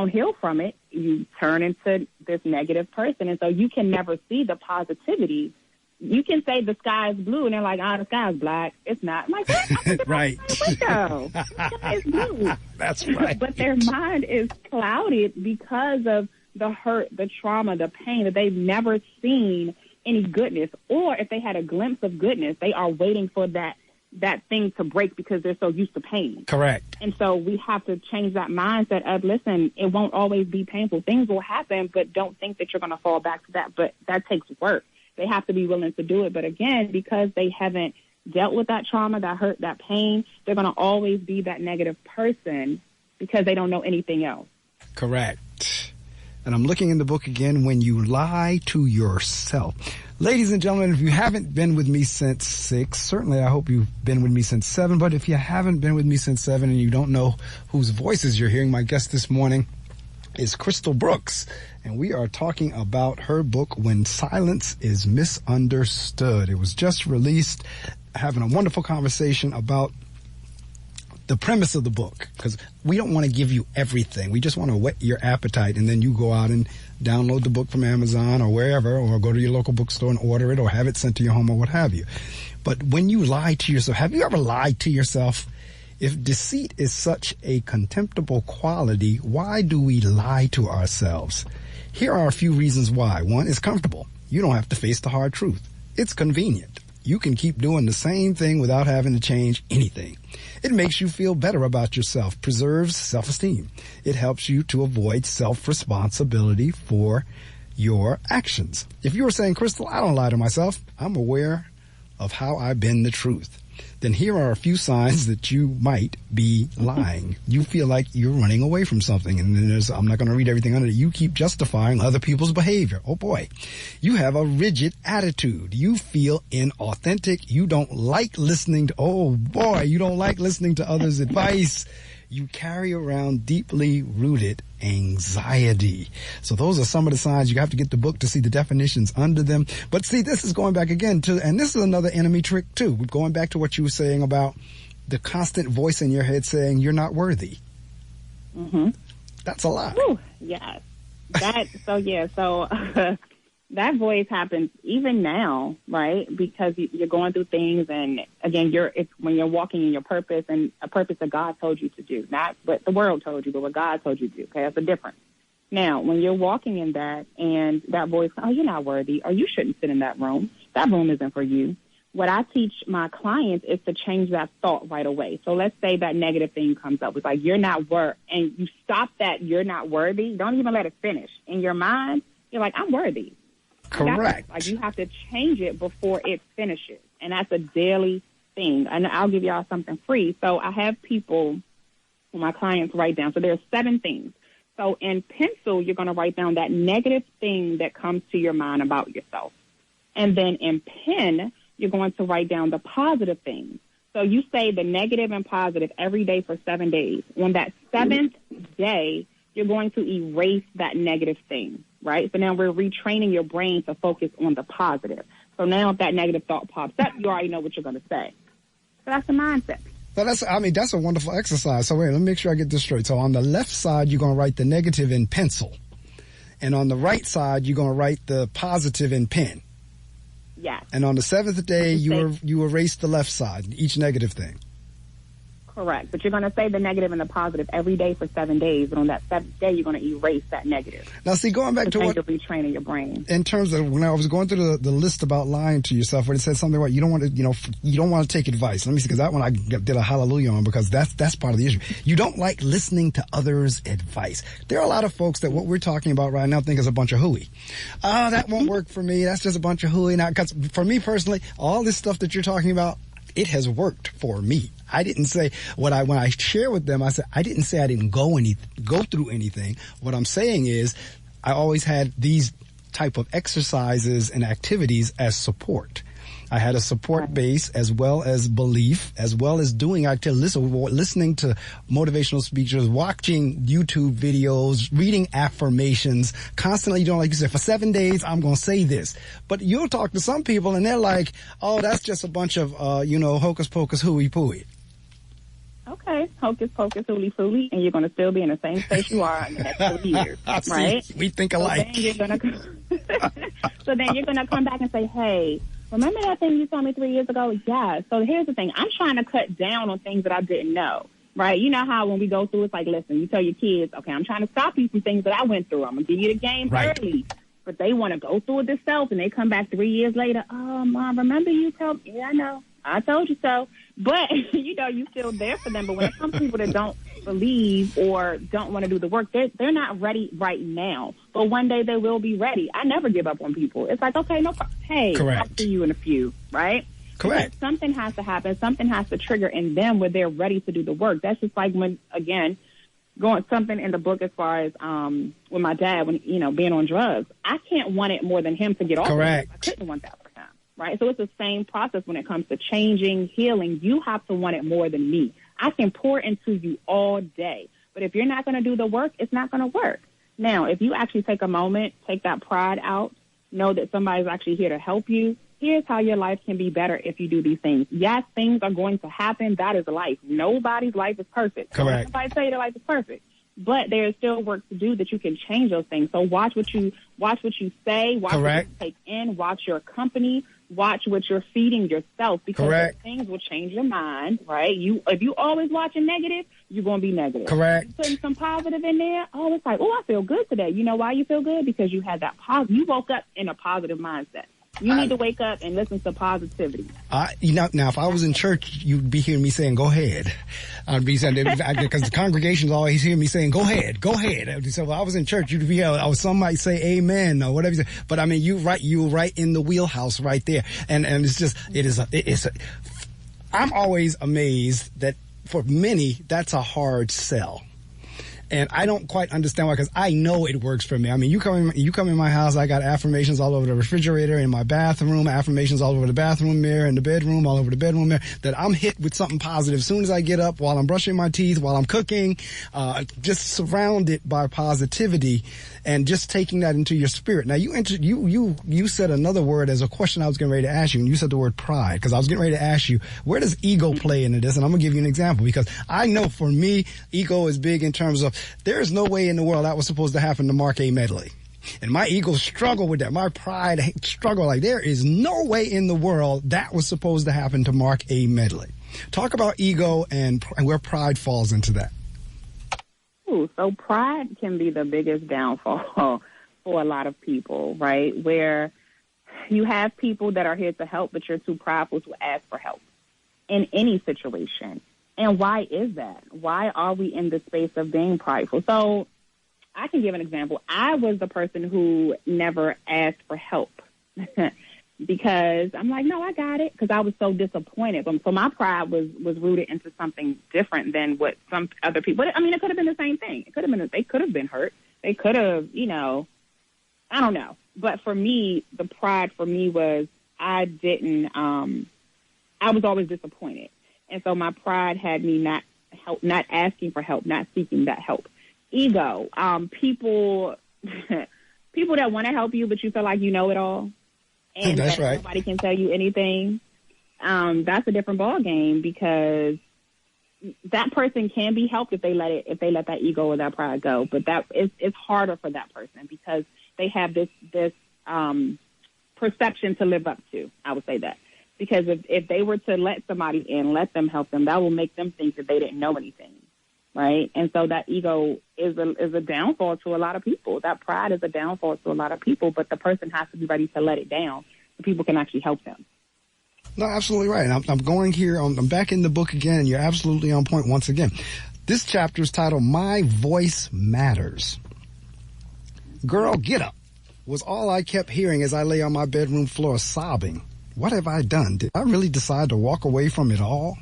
heal from it, you turn into this negative person. And so you can never see the positivity. You can say the sky is blue, and they're like, the sky is black. It's not. I'm like, what? Right. The sky is blue. That's right. But their mind is clouded because of the hurt, the trauma, the pain, that they've never seen any goodness. Or if they had a glimpse of goodness, they are waiting for that thing to break because they're so used to pain. Correct. And so we have to change that mindset of, listen, it won't always be painful. Things will happen, but don't think that you're going to fall back to that. But that takes work. They have to be willing to do it. But again, because they haven't dealt with that trauma, that hurt, that pain, they're going to always be that negative person because they don't know anything else. Correct. And I'm looking in the book again, When You Lie to Yourself. Ladies and gentlemen, if you haven't been with me since 6, certainly I hope you've been with me since 7. But if you haven't been with me since 7 and you don't know whose voices you're hearing, my guest this morning is Crystal Brooks. And we are talking about her book, When Silence is Misunderstood. It was just released, having a wonderful conversation about the premise of the book, because we don't want to give you everything. We just want to whet your appetite, and then you go out and download the book from Amazon or wherever, or go to your local bookstore and order it, or have it sent to your home, or what have you. But when you lie to yourself, have you ever lied to yourself? If deceit is such a contemptible quality, why do we lie to ourselves? Here are a few reasons why. One, it's comfortable. You don't have to face the hard truth. It's convenient. You can keep doing the same thing without having to change anything. It makes you feel better about yourself, preserves self-esteem. It helps you to avoid self-responsibility for your actions. If you were saying, Crystal, I don't lie to myself, I'm aware of how I bend the truth, then here are a few signs that you might be lying. You feel like you're running away from something, and then I'm not going to read everything under it. You keep justifying other people's behavior. Oh boy. You have a rigid attitude. You feel inauthentic. You don't like listening to, you don't like listening to others' advice. You carry around deeply rooted anxiety. So those are some of the signs. You have to get the book to see the definitions under them. But see, this is going back again to, and this is another enemy trick too. Going back to what you were saying about the constant voice in your head saying you're not worthy. Mm-hmm. That's a lie. Whew, yes. So that voice happens even now, right? Because you're going through things, and again, it's when you're walking in your purpose, and a purpose that God told you to do, not what the world told you, but what God told you to do. Okay, that's the difference. Now, when you're walking in that, and that voice, you're not worthy, or you shouldn't sit in that room isn't for you. What I teach my clients is to change that thought right away. So let's say that negative thing comes up. It's like, you're not worthy, and you stop that you're not worthy. Don't even let it finish. In your mind, you're like, I'm worthy. Correct. Like, you have to change it before it finishes. And that's a daily thing. And I'll give y'all something free. So I have people, my clients, write down. So there's 7 things. So in pencil, you're going to write down that negative thing that comes to your mind about yourself. And then in pen, you're going to write down the positive things. So you say the negative and positive every day for 7 days. On that 7th day, you're going to erase that negative thing. Right? So now we're retraining your brain to focus on the positive. So now if that negative thought pops up, you already know what you're going to say. So that's the mindset. So that's a wonderful exercise. So wait, let me make sure I get this straight. So on the left side, you're going to write the negative in pencil. And on the right side, you're going to write the positive in pen. Yes. And on the 7th day, you erase the left side, each negative thing. Correct. But you're going to say the negative and the positive every day for 7 days. And on that 7th day, you're going to erase that negative. Now, see, going back to what you're retraining your brain. In terms of when I was going through the list about lying to yourself, where it said something about you don't want to take advice. Let me see, because that one I did a hallelujah on, because that's part of the issue. You don't like listening to others' advice. There are a lot of folks that what we're talking about right now think is a bunch of hooey. Oh, that won't work for me. That's just a bunch of hooey. Now, because for me personally, all this stuff that you're talking about, it has worked for me. I didn't say when I share with them, I said, I didn't say I didn't go through anything. What I'm saying is I always had these type of exercises and activities as support. I had a support base as well as belief, as well as doing activities, listening to motivational speakers, watching YouTube videos, reading affirmations, constantly doing, like you said, for 7 days, I'm going to say this. But you'll talk to some people and they're like, oh, that's just a bunch of, hocus pocus, hooey pooey. Okay, hocus pocus, hooly fooly, and you're going to still be in the same place you are in the next 2 years, right? See, we think alike. So then you're going to come back and say, hey, remember that thing you told me 3 years ago? Yeah. So here's the thing. I'm trying to cut down on things that I didn't know, right? You know how when we go through, it's like, listen, you tell your kids, okay, I'm trying to stop you from things that I went through. I'm going to give you the game early. But they want to go through it themselves, and they come back 3 years later. Oh, Mom, remember you told me? Yeah, I know. I told you so. But, you're still there for them. But when it comes to people that don't believe or don't want to do the work, they're not ready right now. But one day they will be ready. I never give up on people. It's like, okay, no problem. Hey, I'll see you in a few, right? Correct. Because something has to happen. Something has to trigger in them where they're ready to do the work. That's just like when, again, going something in the book as far as with my dad, when being on drugs. I can't want it more than him to get off. Correct. I couldn't want that for him, right? So it's the same process when it comes to changing, healing. You have to want it more than me. I can pour into you all day, but if you're not going to do the work, it's not going to work. Now, if you actually take a moment, take that pride out, know that somebody's actually here to help you. Here's how your life can be better if you do these things. Yes, things are going to happen. That is life. Nobody's life is perfect. Correct. Somebody say their life is perfect, but there is still work to do that you can change those things. So watch what you say, watch Correct. what you take in, watch your company, watch what you're feeding yourself, because Correct. things will change your mind, right? If you always watching negative, you're going to be negative. Correct. Putting some positive in there, it's like, I feel good today. You know why you feel good? Because you had that you woke up in a positive mindset. You need to wake up and listen to positivity. Now, if I was in church, you'd be hearing me saying, go ahead. I'd be saying, because the congregation's always hearing me saying, go ahead, go ahead. So if I was in church, you'd be, some might say amen or whatever. But I mean, you're right in the wheelhouse right there. And I'm always amazed that for many, that's a hard sell. And I don't quite understand why, because I know it works for me. I mean, you come in my house, I got affirmations all over the refrigerator, in my bathroom, affirmations all over the bathroom mirror, in the bedroom, all over the bedroom mirror, that I'm hit with something positive as soon as I get up, while I'm brushing my teeth, while I'm cooking, just surrounded by positivity and just taking that into your spirit. Now, you said another word as a question I was getting ready to ask you, and you said the word pride, because I was getting ready to ask you, where does ego play into this? And I'm going to give you an example, because I know for me, ego is big in terms of, there is no way in the world that was supposed to happen to Mark A. Medley. And my ego struggled with that. My pride struggled. Like, there is no way in the world that was supposed to happen to Mark A. Medley. Talk about ego and where pride falls into that. Ooh, so pride can be the biggest downfall for a lot of people, right? Where you have people that are here to help, but you're too prideful to ask for help in any situation. And why is that? Why are we in the space of being prideful? So I can give an example. I was the person who never asked for help because I'm like, no, I got it, because I was so disappointed. So my pride was rooted into something different than what some other people. I mean, it could have been the same thing. They could have been hurt. They could have, I don't know. But for me, the pride for me was I was always disappointed. And so my pride had me not asking for help, not seeking that help. Ego, people that want to help you, but you feel like you know it all, and that's right. Nobody can tell you anything. That's a different ball game, because that person can be helped if they let that ego or that pride go. But it's harder for that person because they have this perception to live up to. I would say that. Because if they were to let somebody in, let them help them, that will make them think that they didn't know anything, right? And so that ego is a downfall to a lot of people. That pride is a downfall to a lot of people, but the person has to be ready to let it down so people can actually help them. No, absolutely right. I'm going here. I'm back in the book again, and you're absolutely on point once again. This chapter is titled, My Voice Matters. Girl, get up, was all I kept hearing as I lay on my bedroom floor sobbing. What have I done? Did I really decide to walk away from it all?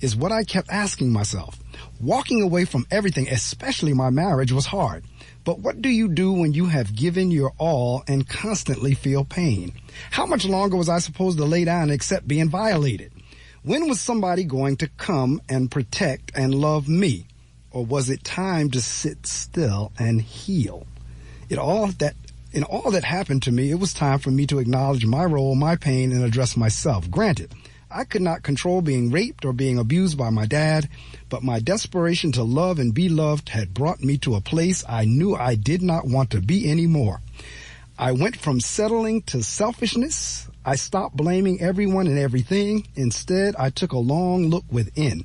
Is what I kept asking myself. Walking away from everything, especially my marriage, was hard. But what do you do when you have given your all and constantly feel pain? How much longer was I supposed to lay down and accept being violated? When was somebody going to come and protect and love me? Or was it time to sit still and heal? In all that happened to me, it was time for me to acknowledge my role, my pain, and address myself. Granted, I could not control being raped or being abused by my dad, but my desperation to love and be loved had brought me to a place I knew I did not want to be anymore. I went from settling to selfishness. I stopped blaming everyone and everything. Instead, I took a long look within.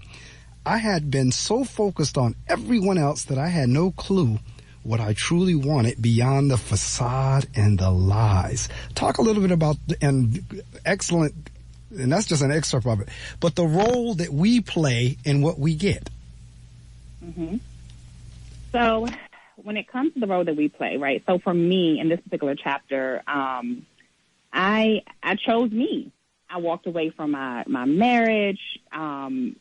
I had been so focused on everyone else that I had no clue what I truly wanted beyond the facade and the lies. Talk a little bit about, and excellent, and that's just an excerpt of it, but the role that we play in what we get. Mm-hmm. So when it comes to the role that we play, right, so for me in this particular chapter, I chose me. I walked away from my marriage, even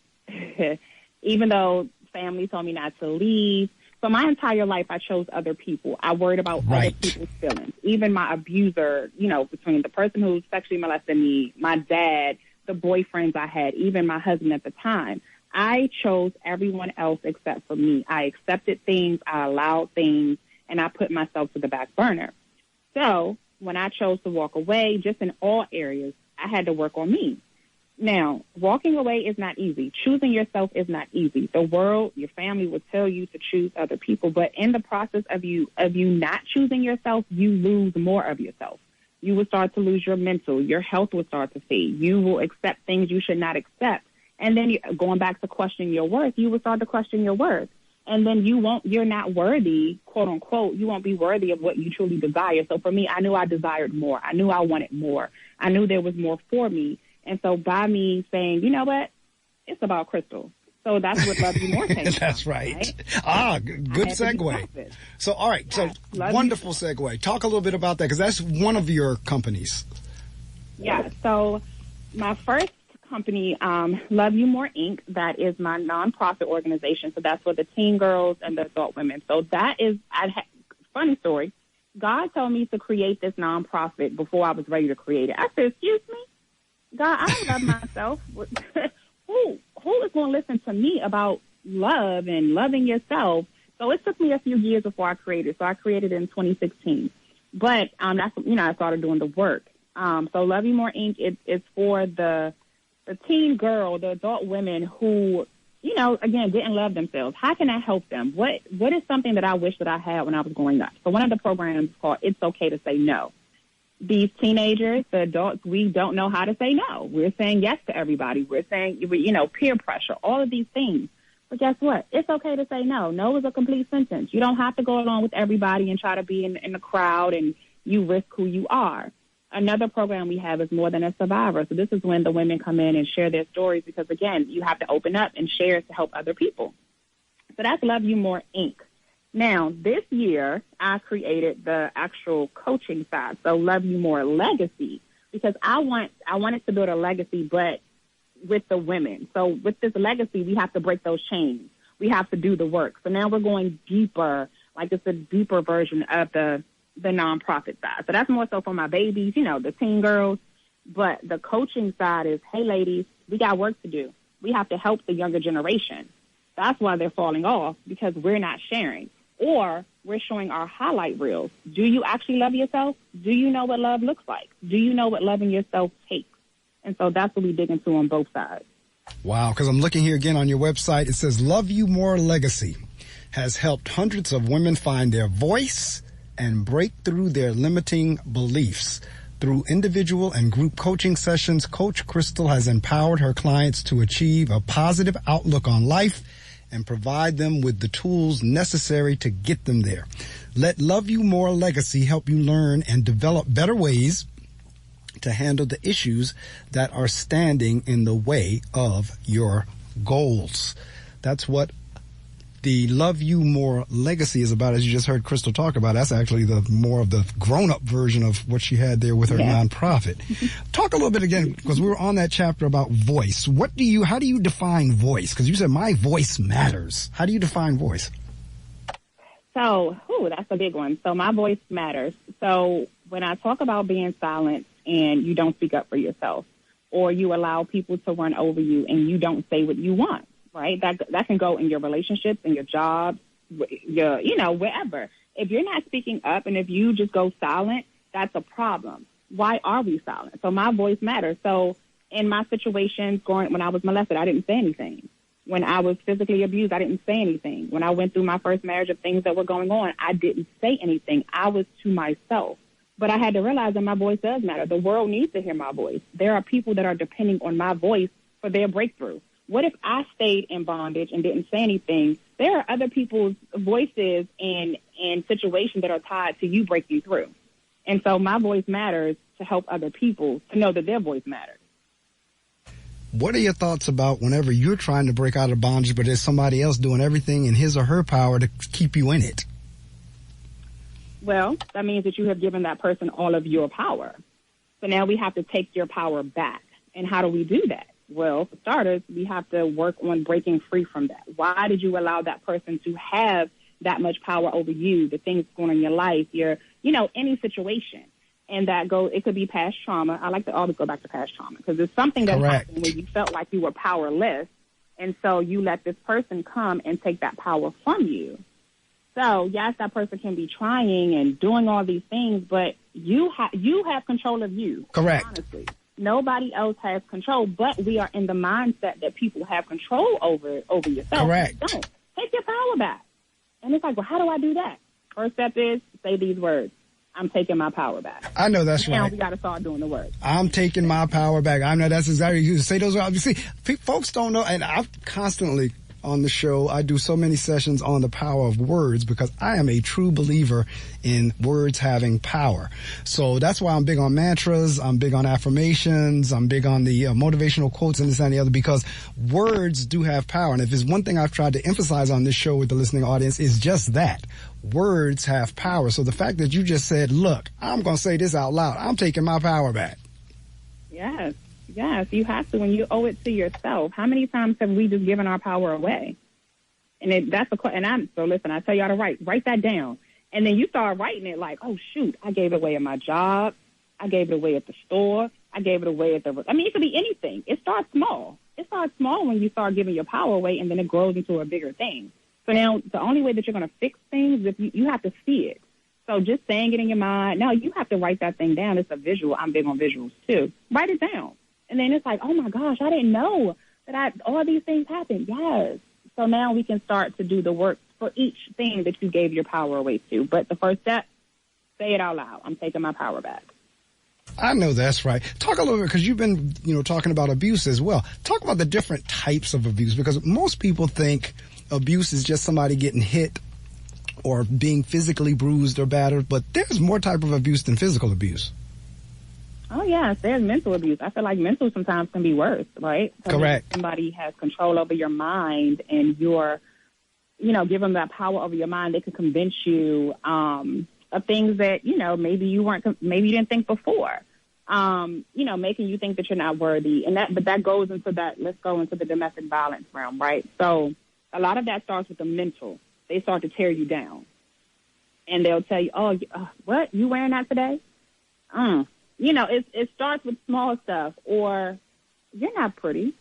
though family told me not to leave. So my entire life, I chose other people. I worried about other people's feelings. Even my abuser, between the person who sexually molested me, my dad, the boyfriends I had, even my husband at the time. I chose everyone else except for me. I accepted things, I allowed things, and I put myself to the back burner. So when I chose to walk away, just in all areas, I had to work on me. Now, walking away is not easy. Choosing yourself is not easy. The world, your family will tell you to choose other people, but in the process of you not choosing yourself, you lose more of yourself. You will start to lose your mental. Your health will start to fade. You will accept things you should not accept. And then going back to questioning your worth, you will start to question your worth. And then you're not worthy, quote unquote, you won't be worthy of what you truly desire. So for me, I knew I desired more. I knew I wanted more. I knew there was more for me. And so by me saying, you know what, it's about Crystal. So that's what Love You More takes. That's right. Good segue. So, all right. Yes, so wonderful segue. Talk a little bit about that, because that's one of your companies. Yeah. So my first company, Love You More Inc., that is my nonprofit organization. So that's for the teen girls and the adult women. So that is, funny story. God told me to create this nonprofit before I was ready to create it. I said, excuse me? God, I don't love myself. Who is going to listen to me about love and loving yourself? So it took me a few years before I created. So I created it in 2016. But that's, I started doing the work. So Love You More Inc. It's for the teen girl, the adult women who, again, didn't love themselves. How can I help them? What is something that I wish that I had when I was growing up? So one of the programs is called It's Okay to Say No. These teenagers, the adults, we don't know how to say no. We're saying yes to everybody. We're saying, peer pressure, all of these things. But guess what? It's okay to say no. No is a complete sentence. You don't have to go along with everybody and try to be in the crowd, and you risk who you are. Another program we have is More Than a Survivor. So this is when the women come in and share their stories because, again, you have to open up and share to help other people. So that's Love You More, Inc. Now, this year, I created the actual coaching side, so Love You More Legacy, because I wanted to build a legacy, but with the women. So with this legacy, we have to break those chains. We have to do the work. So now we're going deeper, like it's a deeper version of the nonprofit side. So that's more so for my babies, the teen girls. But the coaching side is, hey, ladies, we got work to do. We have to help the younger generation. That's why they're falling off, because we're not sharing. Or we're showing our highlight reels. Do you actually love yourself? Do you know what love looks like? Do you know what loving yourself takes? And so that's what we dig into on both sides. Wow, because I'm looking here again on your website. It says Love You More Legacy has helped hundreds of women find their voice and break through their limiting beliefs. Through individual and group coaching sessions, Coach Crystal has empowered her clients to achieve a positive outlook on life and provide them with the tools necessary to get them there. Let Love You More Legacy help you learn and develop better ways to handle the issues that are standing in the way of your goals. That's what the Love You More Legacy is about, as you just heard Crystal talk about. That's actually the more of the grown-up version of what she had there with her nonprofit. Talk a little bit again, because we were on that chapter about voice. How do you define voice? Because you said my voice matters. How do you define voice? So, that's a big one. So my voice matters. So when I talk about being silent and you don't speak up for yourself, or you allow people to run over you and you don't say what you want, right? That can go in your relationships, in your jobs, wherever. If you're not speaking up and if you just go silent, that's a problem. Why are we silent? So my voice matters. So in my situations when I was molested, I didn't say anything. When I was physically abused, I didn't say anything. When I went through my first marriage of things that were going on, I didn't say anything. I was to myself. But I had to realize that my voice does matter. The world needs to hear my voice. There are people that are depending on my voice for their breakthrough. What if I stayed in bondage and didn't say anything? There are other people's voices and situations that are tied to you breaking through. And so my voice matters to help other people to know that their voice matters. What are your thoughts about whenever you're trying to break out of bondage, but there's somebody else doing everything in his or her power to keep you in it? Well, that means that you have given that person all of your power. So now we have to take your power back. And how do we do that? Well, for starters, we have to work on breaking free from that. Why did you allow that person to have that much power over you, the things going on in your life, any situation? And it could be past trauma. I like to always go back to past trauma because it's something that happened where you felt like you were powerless. And so you let this person come and take that power from you. So, yes, that person can be trying and doing all these things, but you have control of you. Correct. Honestly. Nobody else has control, but we are in the mindset that people have control over yourself. Correct. Don't. Take your power back. And it's like, well, how do I do that? First step is say these words. I'm taking my power back. I know that's now right. We got to start doing the work. I'm taking my power back. I know that's exactly, you say those words. You see, folks don't know, and I've constantly on the show, I do so many sessions on the power of words because I am a true believer in words having power. So that's why I'm big on mantras. I'm big on affirmations. I'm big on the motivational quotes and this and the other, because words do have power. And if there's one thing I've tried to emphasize on this show with the listening audience, is just that. Words have power. So the fact that you just said, look, I'm going to say this out loud. I'm taking my power back. Yes. Yes, you have to, when you owe it to yourself. How many times have we just given our power away? And so listen, I tell y'all to write that down. And then you start writing it like, oh, shoot, I gave it away at my job. I gave it away at the store. I gave it away it could be anything. It starts small. It starts small when you start giving your power away, and then it grows into a bigger thing. So now the only way that you're going to fix things is if you have to see it. So just saying it in your mind, no, you have to write that thing down. It's a visual. I'm big on visuals, too. Write it down. And then it's like, oh, my gosh, I didn't know that all these things happened. Yes. So now we can start to do the work for each thing that you gave your power away to. But the first step, say it out loud. I'm taking my power back. I know that's right. Talk a little bit, because you've been, talking about abuse as well. Talk about the different types of abuse, because most people think abuse is just somebody getting hit or being physically bruised or battered, but there's more type of abuse than physical abuse. Oh, yes, there's mental abuse. I feel like mental sometimes can be worse, right? So correct. Somebody has control over your mind, and you're, give them that power over your mind. They can convince you of things that, maybe you didn't think before. Making you think that you're not worthy. But that goes into that, let's go into the domestic violence realm, right? So a lot of that starts with the mental. They start to tear you down. And they'll tell you, oh, what? You wearing that today? It starts with small stuff, or you're not pretty.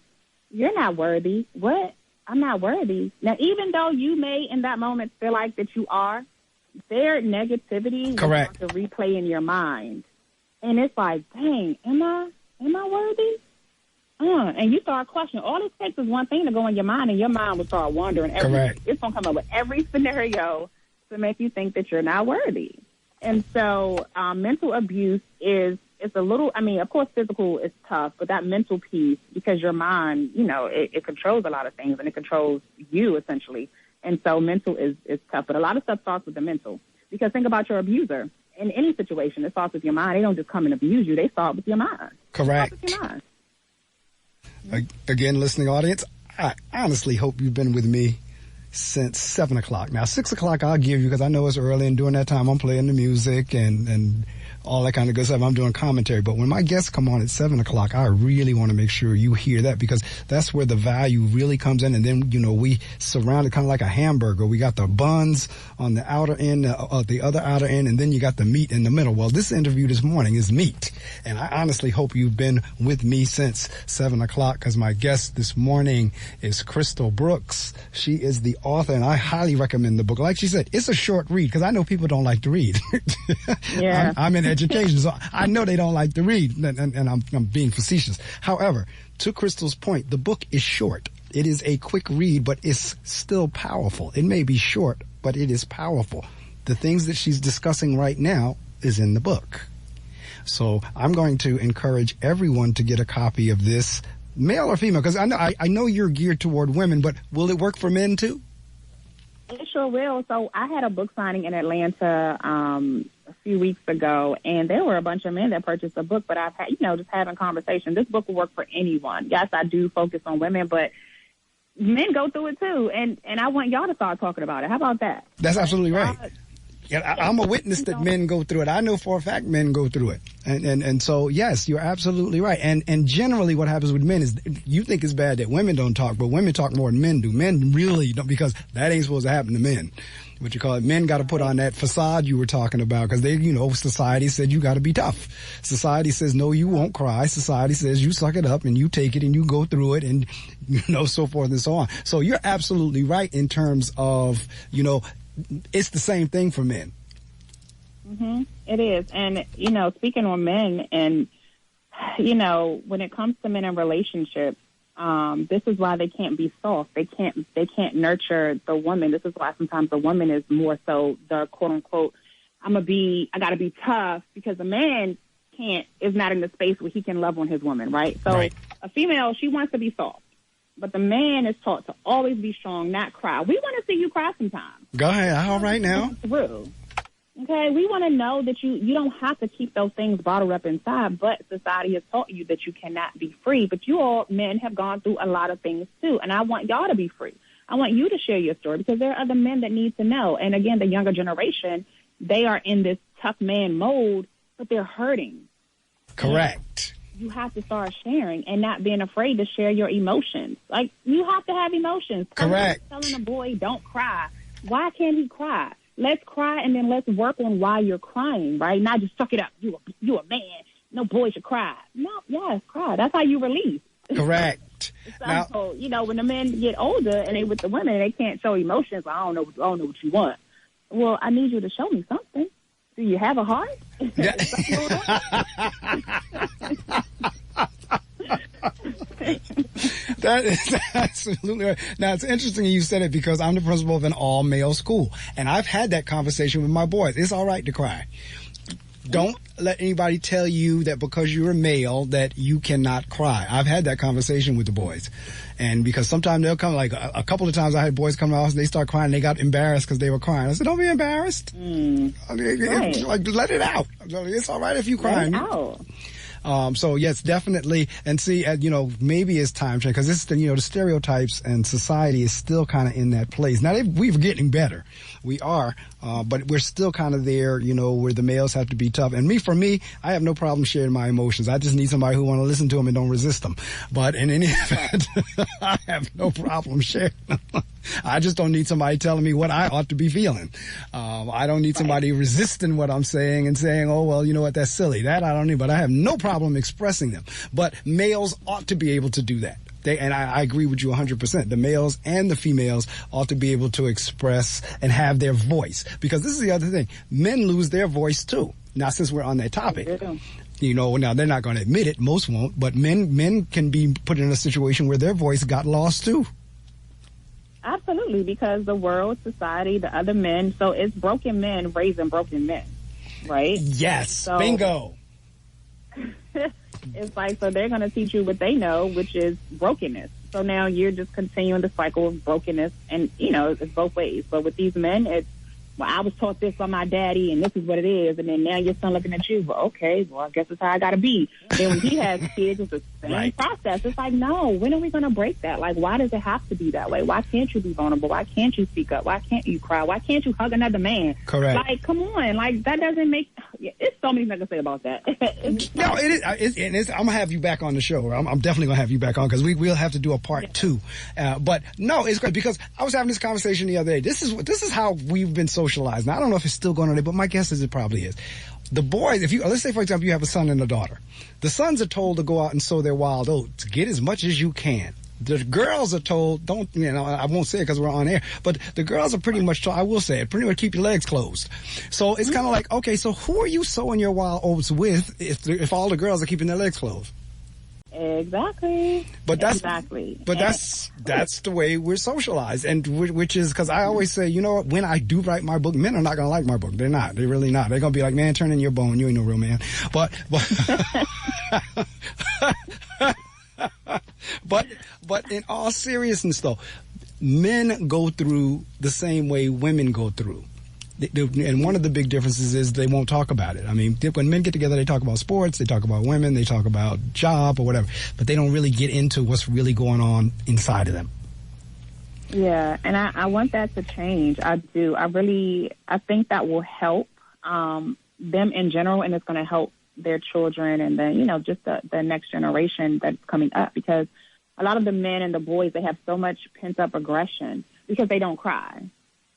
You're not worthy. What? I'm not worthy. Now, even though you may in that moment feel like that you are, their negativity will start to replay in your mind. And it's like, dang, am I worthy? And you start questioning. All it takes is one thing to go in your mind, and your mind will start wandering. It's going to come up with every scenario to make you think that you're not worthy. And so mental abuse it's a little, of course, physical is tough, but that mental piece, because your mind, it controls a lot of things, and it controls you, essentially. And so mental is tough. But a lot of stuff starts with the mental. Because think about your abuser. In any situation, it starts with your mind. They don't just come and abuse you. They start with your mind. Correct. With your mind. Again, listening audience, I honestly hope you've been with me since 7 o'clock. Now, 6 o'clock I'll give you, because I know it's early, and during that time I'm playing the music and all that kind of good stuff. I'm doing commentary. But when my guests come on at 7 o'clock, I really want to make sure you hear that, because that's where the value really comes in. And then, we surround it kind of like a hamburger. We got the buns on the outer end, the other outer end, and then you got the meat in the middle. Well, this interview this morning is meat. And I honestly hope you've been with me since 7 o'clock, because my guest this morning is Crystal Brooks. She is the author, and I highly recommend the book. Like she said, it's a short read, because I know people don't like to read. Yeah. I'm in education, so I know they don't like to read, and I'm being facetious. However, to Crystal's point, the book is short. It is a quick read, but it's still powerful. It may be short, but it is powerful. The things that she's discussing right now is in the book. So I'm going to encourage everyone to get a copy of this, male or female, because I know you're geared toward women, but will it work for men too? It sure will. So I had a book signing in Atlanta a few weeks ago, and there were a bunch of men that purchased the book, but I've had, just having conversation. This book will work for anyone. Yes, I do focus on women, but men go through it too, and I want y'all to start talking about it. How about that? That's absolutely right. Yeah, I'm a witness that men go through it. I know for a fact men go through it. And so, yes, you're absolutely right. And generally what happens with men is you think it's bad that women don't talk, but women talk more than men do. Men really don't, because that ain't supposed to happen to men. What you call it, men got to put on that facade you were talking about, because they, society said you got to be tough. Society says, no, you won't cry. Society says you suck it up and you take it and you go through it, and, so forth and so on. So you're absolutely right in terms of, it's the same thing for men. Mm-hmm. It is. And, speaking on men, and, when it comes to men in relationships, this is why they can't be soft. They can't nurture the woman. This is why sometimes the woman is more so the quote unquote I got to be tough, because a man is not in the space where he can love on his woman, right? So a female, she wants to be soft, but the man is taught to always be strong, not cry. We want to see you cry sometimes. Go ahead. All right now. Through. Okay, we want to know that you don't have to keep those things bottled up inside, but society has taught you that you cannot be free. But you all men have gone through a lot of things too, and I want y'all to be free. I want you to share your story, because there are other men that need to know. And again, the younger generation, they are in this tough man mode, but they're hurting. Correct. And you have to start sharing and not being afraid to share your emotions. Like, you have to have emotions. Correct. Telling a boy, don't cry. Why can't he cry? Let's cry, and then let's work on why you're crying, right? Not just suck it up. You a man. No boy should cry. No, yes, cry. That's how you release. Correct. Now, so, when the men get older and they with the women and they can't show emotions, I don't know what you want. Well, I need you to show me something. Do you have a heart? Yeah. That is absolutely right. Now, it's interesting you said it, because I'm the principal of an all-male school, and I've had that conversation with my boys. It's all right to cry. Don't let anybody tell you that because you're a male that you cannot cry. I've had that conversation with the boys. And because sometimes they'll come, like a couple of times I had boys come to my house and they start crying and they got embarrassed because they were crying. I said, don't be embarrassed. Right. Like, let it out. It's all right if you cry. Let it out. So yes, definitely. And see, maybe it's time change, because this is the stereotypes and society is still kind of in that place. Now we're getting better. We are, but we're still kind of there, where the males have to be tough. And for me, I have no problem sharing my emotions. I just need somebody who want to listen to them and don't resist them. But in any event, I have no problem sharing them. I just don't need somebody telling me what I ought to be feeling. I don't need somebody resisting what I'm saying and saying, oh, well, you know what, that's silly. That I don't need, but I have no problem expressing them. But males ought to be able to do that. And I agree with you 100%. The males and the females ought to be able to express and have their voice. Because this is the other thing. Men lose their voice too. Now, since we're on that topic, now they're not going to admit it. Most won't. But men can be put in a situation where their voice got lost too. Absolutely, because the world, society, the other men, so it's broken men raising broken men, right? Yes, so, bingo. It's like, so they're going to teach you what they know, which is brokenness. So now you're just continuing the cycle of brokenness, and, it's both ways. But with these men, it's, well, I was taught this by my daddy, and this is what it is. And then now your son looking at you, well, okay, well, I guess that's how I got to be. Then when he has kids, it's the same process. It's like, no, when are we going to break that? Like, why does it have to be that way? Why can't you be vulnerable? Why can't you speak up? Why can't you cry? Why can't you hug another man? Correct. Like, come on. Like, that doesn't make, it's so many things I can say about that. No, it is. I'm going to have you back on the show. I'm definitely going to have you back on, because we'll have to do a part 2. But no, it's great, because I was having this conversation the other day. This is how we've been socialized. Now, I don't know if it's still going on there, but my guess is it probably is. The boys, let's say, for example, you have a son and a daughter. The sons are told to go out and sow their wild oats, get as much as you can. The girls are told, I won't say it because we're on air, but the girls are pretty much told, I will say it, pretty much keep your legs closed. So it's kind of like, okay, so who are you sowing your wild oats with if all the girls are keeping their legs closed? Exactly. But that's the way we're socialized, and which is, because I always say, when I do write my book, men are not going to like my book. They're not. They're really not. They're going to be like, man, turn in your bone. You ain't no real man. But but in all seriousness, though, men go through the same way women go through. And one of the big differences is they won't talk about it. I mean, when men get together, they talk about sports, they talk about women, they talk about job or whatever, but they don't really get into what's really going on inside of them. Yeah, and I want that to change. I do. I think that will help them in general, and it's going to help their children and then, just the next generation that's coming up, because a lot of the men and the boys, they have so much pent-up aggression because they don't cry.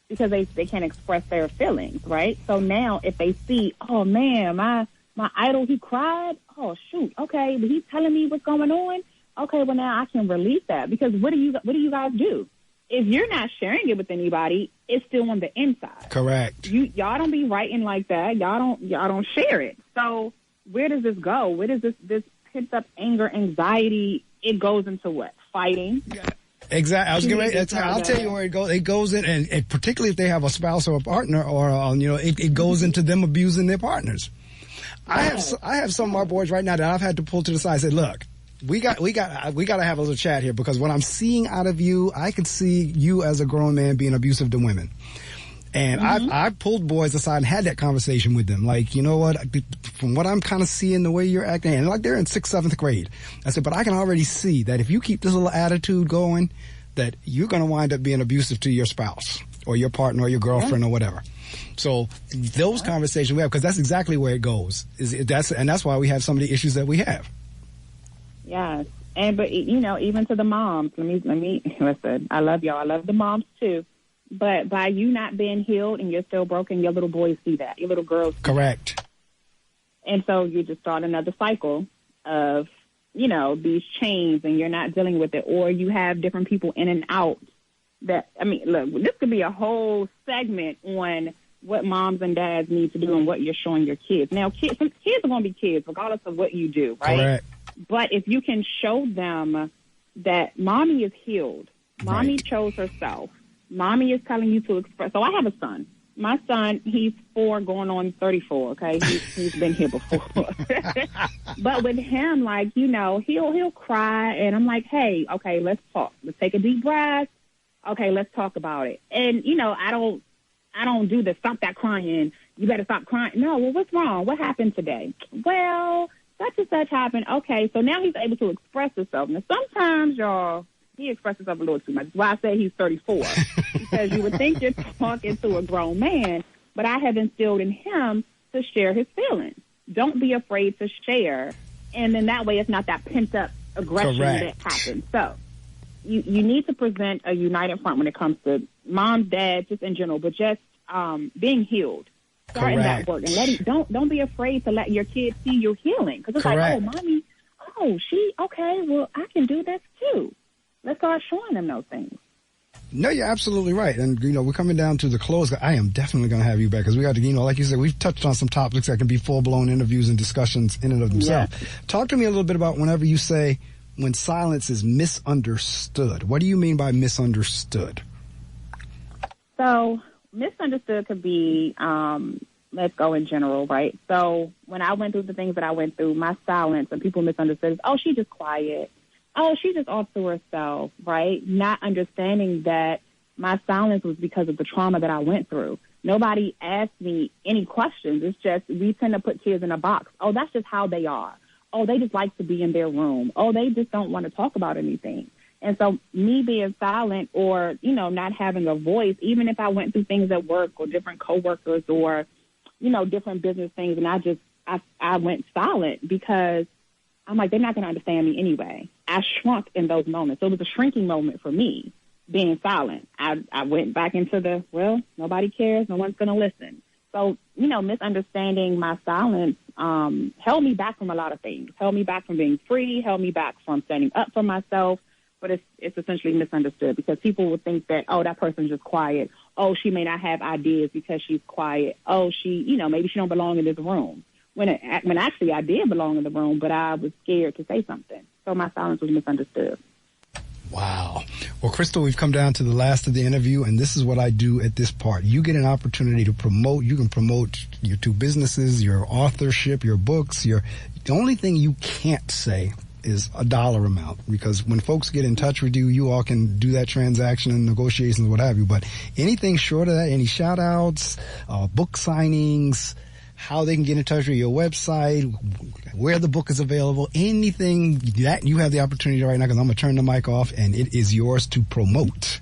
Because they can't express their feelings, right? So now if they see, oh, man, my idol, he cried. Oh, shoot. Okay, but he's telling me what's going on. Okay, well, now I can release that. Because what do you guys do? If you're not sharing it with anybody, it's still on the inside. Correct. Y'all don't be writing like that. Y'all don't share it. So where does this go? Where does this pent up anger, anxiety, it goes into what? Fighting. Yeah. Exactly. I was getting ready. I'll tell you where it goes. It goes in, and particularly if they have a spouse or a partner, or it goes into them abusing their partners. I have some of my boys right now that I've had to pull to the side and say, look, we got to have a little chat here, because what I'm seeing out of you, I can see you as a grown man being abusive to women. And I've pulled boys aside and had that conversation with them. Like, you know what, from what I'm kind of seeing, the way you're acting, and like they're in 6th, 7th grade. I said, but I can already see that if you keep this little attitude going, that you're going to wind up being abusive to your spouse or your partner or your girlfriend or whatever. So those conversations we have, because that's exactly where it goes. And that's why we have some of the issues that we have. Yes. But even to the moms, let me listen, I love y'all. I love the moms too. But by you not being healed and you're still broken, your little boys see that. Your little girls see Correct. That. And so you just start another cycle of, these chains, and you're not dealing with it. Or you have different people in and out look, this could be a whole segment on what moms and dads need to do and what you're showing your kids. Now, kids are going to be kids regardless of what you do, right? Correct. But if you can show them that mommy is healed, mommy Right. chose herself, mommy is telling you to express. So I have a son. My son, he's 4 going on 34, okay? He's been here before. But with him, he'll cry, and I'm like, hey, okay, let's talk. Let's take a deep breath. Okay, let's talk about it. And, I don't do the stop that crying. You better stop crying. No, well, what's wrong? What happened today? Well, such and such happened. Okay, so now he's able to express himself. Now, sometimes, y'all, he expresses himself a little too much. That's why I say he's 34. Because you would think you're talking to a grown man, but I have instilled in him to share his feelings. Don't be afraid to share. And then that way it's not that pent-up aggression Correct. that happens. So you need to present a united front when it comes to mom, dad, just in general, but just being healed. Starting that work. And don't be afraid to let your kids see you healing. Because it's Correct. like, oh, mommy, okay, well, I can do this too. Let's start showing them those things. No, you're absolutely right. And, we're coming down to the close. I am definitely going to have you back, because we got to, like you said, we've touched on some topics that can be full-blown interviews and discussions in and of themselves. Yeah. Talk to me a little bit about whenever you say when silence is misunderstood. What do you mean by misunderstood? So misunderstood could be, let's go in general, right? So when I went through the things that I went through, my silence, and people misunderstood, oh, she's just quiet. Oh, she's just off to herself, right? Not understanding that my silence was because of the trauma that I went through. Nobody asked me any questions. It's just we tend to put kids in a box. Oh, that's just how they are. Oh, they just like to be in their room. Oh, they just don't want to talk about anything. And so me being silent or, not having a voice, even if I went through things at work or different coworkers or, different business things, and I went silent because I'm like, they're not going to understand me anyway. I shrunk in those moments. So it was a shrinking moment for me, being silent. I went back into nobody cares. No one's going to listen. So, misunderstanding my silence held me back from a lot of things. Held me back from being free, held me back from standing up for myself. But it's essentially misunderstood because people will think that, oh, that person's just quiet. Oh, she may not have ideas because she's quiet. Oh, she, maybe she don't belong in this room. When actually I did belong in the room, but I was scared to say something. So my silence was misunderstood. Wow. Well, Crystal, we've come down to the last of the interview, and this is what I do at this part. You get an opportunity to promote. You can promote your 2 businesses, your authorship, your books. The only thing you can't say is a dollar amount, because when folks get in touch with you, you all can do that transaction and negotiations, what have you. But anything short of that, any shout outs, book signings, how they can get in touch with your website, where the book is available, anything that you have the opportunity right now, because I'm going to turn the mic off and it is yours to promote.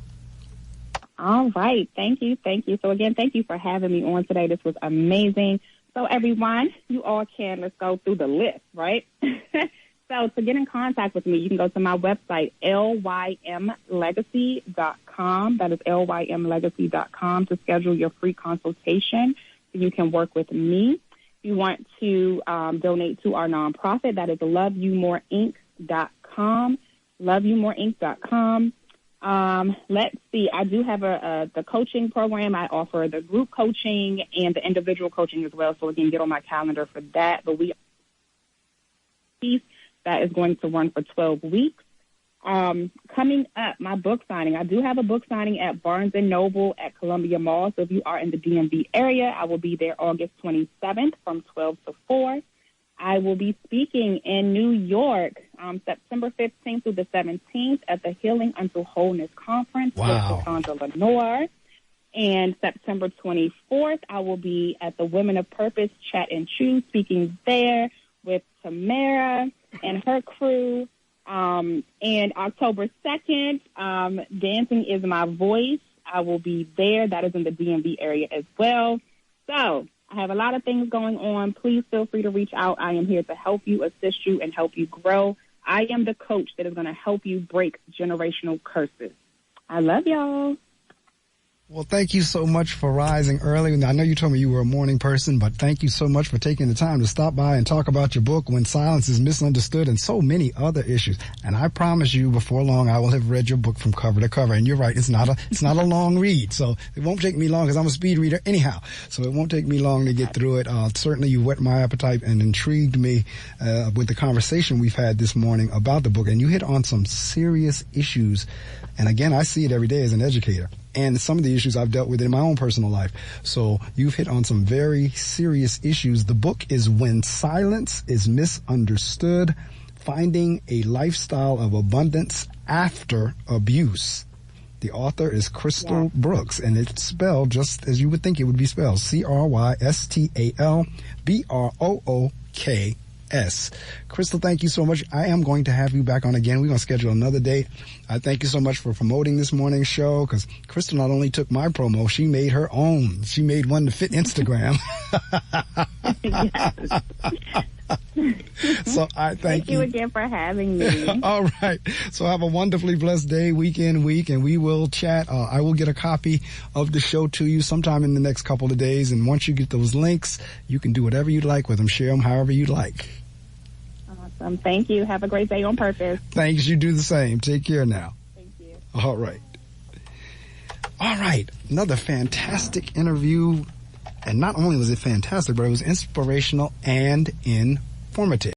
All right. Thank you. So again, thank you for having me on today. This was amazing. So everyone, you all can, let's go through the list, right? So to get in contact with me, you can go to my website, lymlegacy.com. That is lymlegacy.com to schedule your free consultation. You can work with me. If you want to donate to our nonprofit, that is loveyouMoreInc.com. LoveyouMoreInc.com. Let's see. I do have the coaching program. I offer the group coaching and the individual coaching as well. So again, get on my calendar for that. But that is going to run for 12 weeks. Coming up, my book signing. I do have a book signing at Barnes & Noble at Columbia Mall. So if you are in the DMV area, I will be there August 27th from 12 to 4. I will be speaking in New York September 15th through the 17th at the Healing Unto Wholeness Conference with Cassandra Lenore. And September 24th, I will be at the Women of Purpose Chat and Choose, speaking there with Tamara and her crew. And October 2nd, Dancing is My Voice. I will be there. That is in the DMV area as well. So I have a lot of things going on. Please feel free to reach out. I am here to help you, assist you, and help you grow. I am the coach that is going to help you break generational curses. I love y'all. Well, thank you so much for rising early. I know you told me you were a morning person, but thank you so much for taking the time to stop by and talk about your book, When Silence is Misunderstood, and so many other issues. And I promise you, before long, I will have read your book from cover to cover. And you're right, it's not a long read, so it won't take me long because I'm a speed reader anyhow. So it won't take me long to get through it. Certainly, you whet my appetite and intrigued me with the conversation we've had this morning about the book. And you hit on some serious issues. And again, I see it every day as an educator. And some of the issues I've dealt with in my own personal life. So you've hit on some very serious issues. The book is When Silence is Misunderstood, Finding a Lifestyle of Abundance After Abuse. The author is Crystal Brooks, and it's spelled just as you would think it would be spelled, CrystalBrooks. Crystal, thank you so much. I am going to have you back on again. We're going to schedule another date. I thank you so much for promoting this morning's show, because Crystal not only took my promo, she made her own. She made one to fit Instagram. So I thank you again for having me. All right. So have a wonderfully blessed day, weekend, week, and we will chat. I will get a copy of the show to you sometime in the next couple of days. And once you get those links, you can do whatever you'd like with them. Share them however you'd like. Awesome. Thank you. Have a great day on purpose. Thanks. You do the same. Take care now. Thank you. All right. All right. Another fantastic interview. And not only was it fantastic, but it was inspirational and informative.